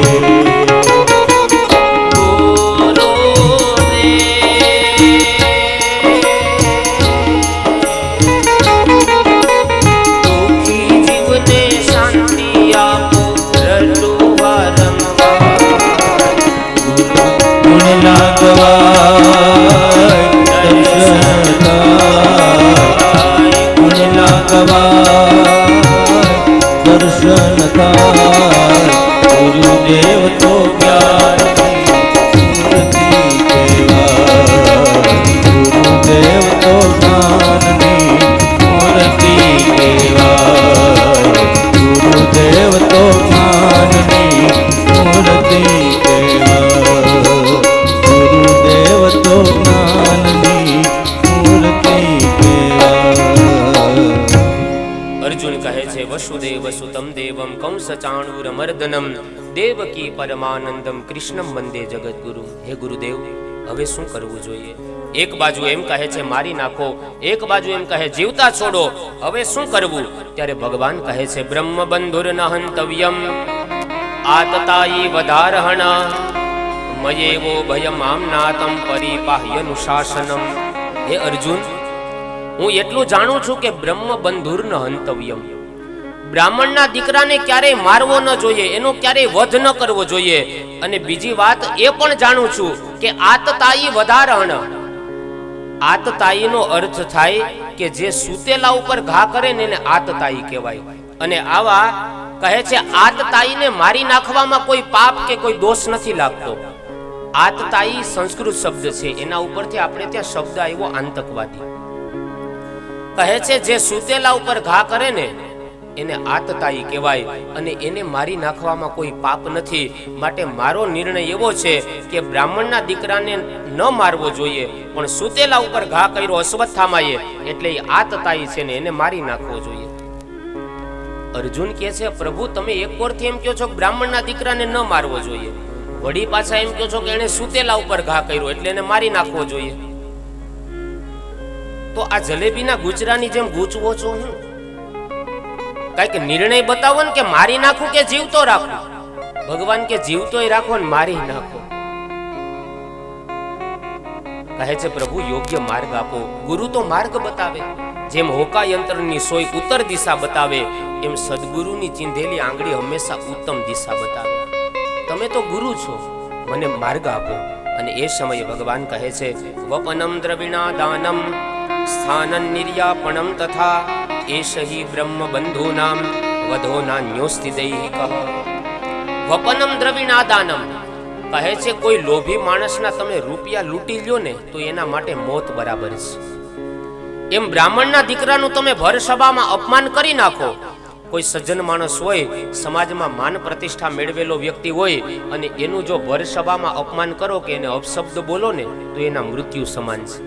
કહેવાય. દર્શન થાય ગુરુદેવ તો જ્ઞાનની મૂર્તિ કહેવાય. ગુરુદેવ તો જ્ઞાનની મૂર્તિ કહેવાય. ગુરુદેવ તો જ્ઞાનની મૂર્તિ કહેવાય. ગુરુદેવ તો જ્ઞાનની મૂર્તિ કહેવાય. અર્જુન કહે છે, વસુદેવ સુતમ દેવમ કંસ ચાણૂરમર્દનમ દેવકી પરમાનંદમ કૃષ્ણમ વંદે જગદગુરુ. હે ગુરુદેવ, હવે શું કરવું જોઈએ? એક બાજુ એમ કહે છે મારી નાખો, એક બાજુ એમ કહે જીવતા છોડો, હવે શું કરવું? ત્યારે ભગવાન કહે છે, બ્રહ્મ બંધુર નહંતવ્યમ આતતાયી વધારહણ મયેવો ભયમ આમનાતમ પરિપાહ્યનુશાસનમ. હે અર્જુન, હું એટલું જાણું છું કે બ્રહ્મ બંધુર ન હંતવ્યમ, બ્રાહ્મણના દીકરાને ક્યારેય મારવો ન જોઈએ, એનો ક્યારેય વધ ન કરવો જોઈએ. અને બીજી વાત એ પણ જાણું છું કે આતતાયી વધારણ, આતતાયીનો અર્થ થાય કે જે સૂતેલા ઉપર ઘા કરે ને એને આતતાયી કહેવાય. અને આવા કહે છે આતતાયીને મારી નાખવામાં કોઈ પાપ કે કોઈ દોષ નથી લાગતો. આતતાયી સંસ્કૃત શબ્દ છે, એના ઉપરથી આપણે ત્યાં શબ્દ આવ્યો આતંકવાદી. કહે છે જે સૂતેલા ઉપર ઘા કરે ને એને આતતાયી કહેવાય અને એને મારી નાખવામાં કોઈ પાપ નથી. માટે મારો નિર્ણય એવો છે કે બ્રાહ્મણના દીકરાને ન મારવો જોઈએ, પણ સૂતેલા ઉપર ઘા કર્યો અશ્વત્થામાએ એટલે એ આતતાયી છે ને એને મારી નાખવો જોઈએ. અર્જુન કહે છે પ્રભુ તમે એક ઓરથી એમ કહો છો કે બ્રાહ્મણના દીકરાને ન મારવો જોઈએ, વળી પાછા એમ કહો છો કે એને સુતેલા ઉપર ઘા કર્યો એટલે એને મારી નાખવો જોઈએ. તો આ જલેબીના ગુચરાની જેમ ગૂંચવો છો હું? કઈક નિર્ણય બતાવો ને કે મારી નાખું કે જીવતો રાખું. ભગવાન કે જીવતોય રાખો ને મારી નાખો. કહે છે પ્રભુ યોગ્ય માર્ગ આપો. ગુરુ તો માર્ગ બતાવે, જેમ હોકા યંત્રની સોય ઉત્તર દિશા બતાવે એમ સદગુરુની ચીંધેલી આંગળી હંમેશા ઉત્તમ દિશા બતાવે. તમે તો ગુરુ છો, મને માર્ગ આપો. અને એ સમયે ભગવાન કહે છે વપનમ દ્રવિણા દાનમ સ્થાનન નિર્યાપણમ તથા એષહિ બ્રહ્મ બંધૂનામ વધોના ન્યોસ્તિ દૈહિક. વપનમ દ્રવિણા દાનમ કહે છે કોઈ લોભી માણસના તમે રૂપિયા લૂંટી લ્યો ને તો એના માટે મોત બરાબર છે. એમ બ્રાહ્મણના દીકરાનું તમે ભર સભામાં અપમાન કરી નાખો. કોઈ સજ્જન માણસ હોય, સમાજમાં માન પ્રતિષ્ઠા મેળવેલો વ્યક્તિ હોય અને એનું જો ભર સભામાં અપમાન કરો કે એને અપશબ્દ બોલો ને તો એના મૃત્યુ સમાન છે.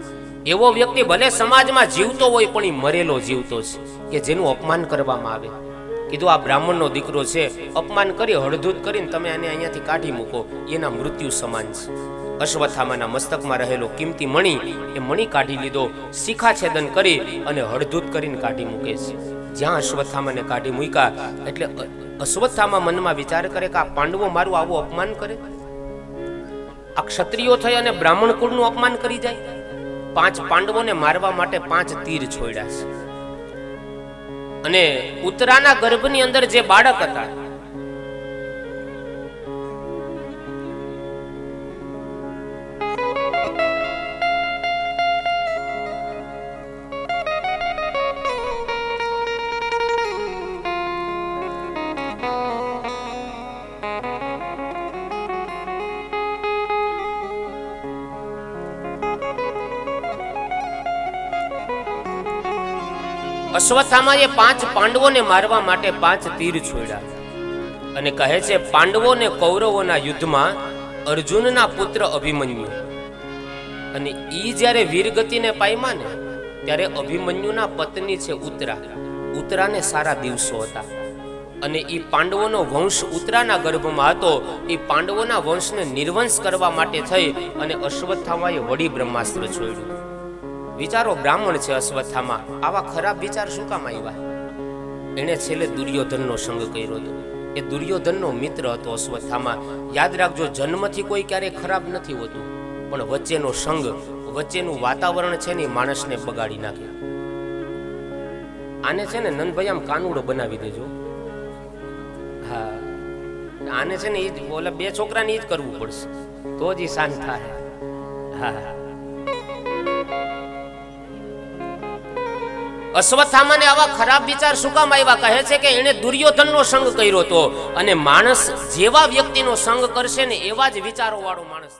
એવો વ્યક્તિ ભલે સમાજમાં જીવતો હોય પણ એ મરેલો જીવતો છે કે જેનું અપમાન કરવામાં આવે. કીધું આ બ્રાહ્મણનો દીકરો છે, અપમાન કરી હળધૂત કરીને તમે આને અહીંયાથી કાઢી મૂકો, એના મૃત્યુ સમાન છે. અશ્વત્થામાના મસ્તકમાં રહેલો કિંમતી મણી, એ મણી કાઢી લીધો, શિખા છેદન કરી અને હળધૂત કરીને કાઢી મૂકે છે. જ્યાં અશ્વત્થામાને કાઢી મૂક્યા એટલે અશ્વત્થામા મનમાં વિચાર કરે કે આ પાંડવો મારું આવું અપમાન કરે, આ ક્ષત્રિયો થઈ અને બ્રાહ્મણ કુળનું અપમાન કરી જાય. 5 પાંડવોને મારવા માટે 5 તીર છોડ્યા છે. અને ઉત્તરાના ગર્ભની અંદર જે બાળક હતા અશ્વત્થામાએ 5 પાંડવોને મારવા માટે 5 તીર છોડ્યા. અને કહે છે પાંડવોને કૌરવોના યુદ્ધમાં અર્જુનના પુત્ર અભિમન્યુ, અને ઈ જ્યારે વીરગતિને પામ્યા ને ત્યારે અભિમન્યુના પત્ની છે ઉત્તરા. ઉત્તરાને સારા દિવસો હતા અને ઈ પાંડવોનો વંશ ઉત્તરાના ગર્ભમાં હતો. એ પાંડવોના વંશને નિર્વંશ કરવા માટે થઈ અને અશ્વત્થામાએ વડી બ્રહ્માસ્ત્ર છોડ્યું. વિચારો, બ્રાહ્મણ છે અશ્વત્થામા, આવા ખરાબ વિચાર શું કામ આવ્યા? એણે છેલ્લે દુર્યોધનનો સંગ કર્યો હતો. એ દુર્યોધનનો મિત્ર હતો અશ્વત્થામા. યાદ રાખજો, જન્મથી કોઈ ક્યારેય ખરાબ નથી હોતું, પણ વચ્ચેનો સંગ, વચ્ચેનું વાતાવરણ છે ને માણસને બગાડી નાખે. આને છે ને નંદભાઈ આમ કાનુડો બનાવી દેજો. હા, આને છે ને એ જ ઓલા 2 છોકરાને એ જ કરવું પડશે તો જ શાંત થાય. હા, અશ્વત્થામાને આવા ખરાબ વિચાર શું કામ આવ્યા? કહે છે કે એણે દુર્યોધનનો સંગ કર્યો હતો, અને માણસ જેવા વ્યક્તિનો સંગ કરશે ને એવા જ વિચારો વાળો માણસ.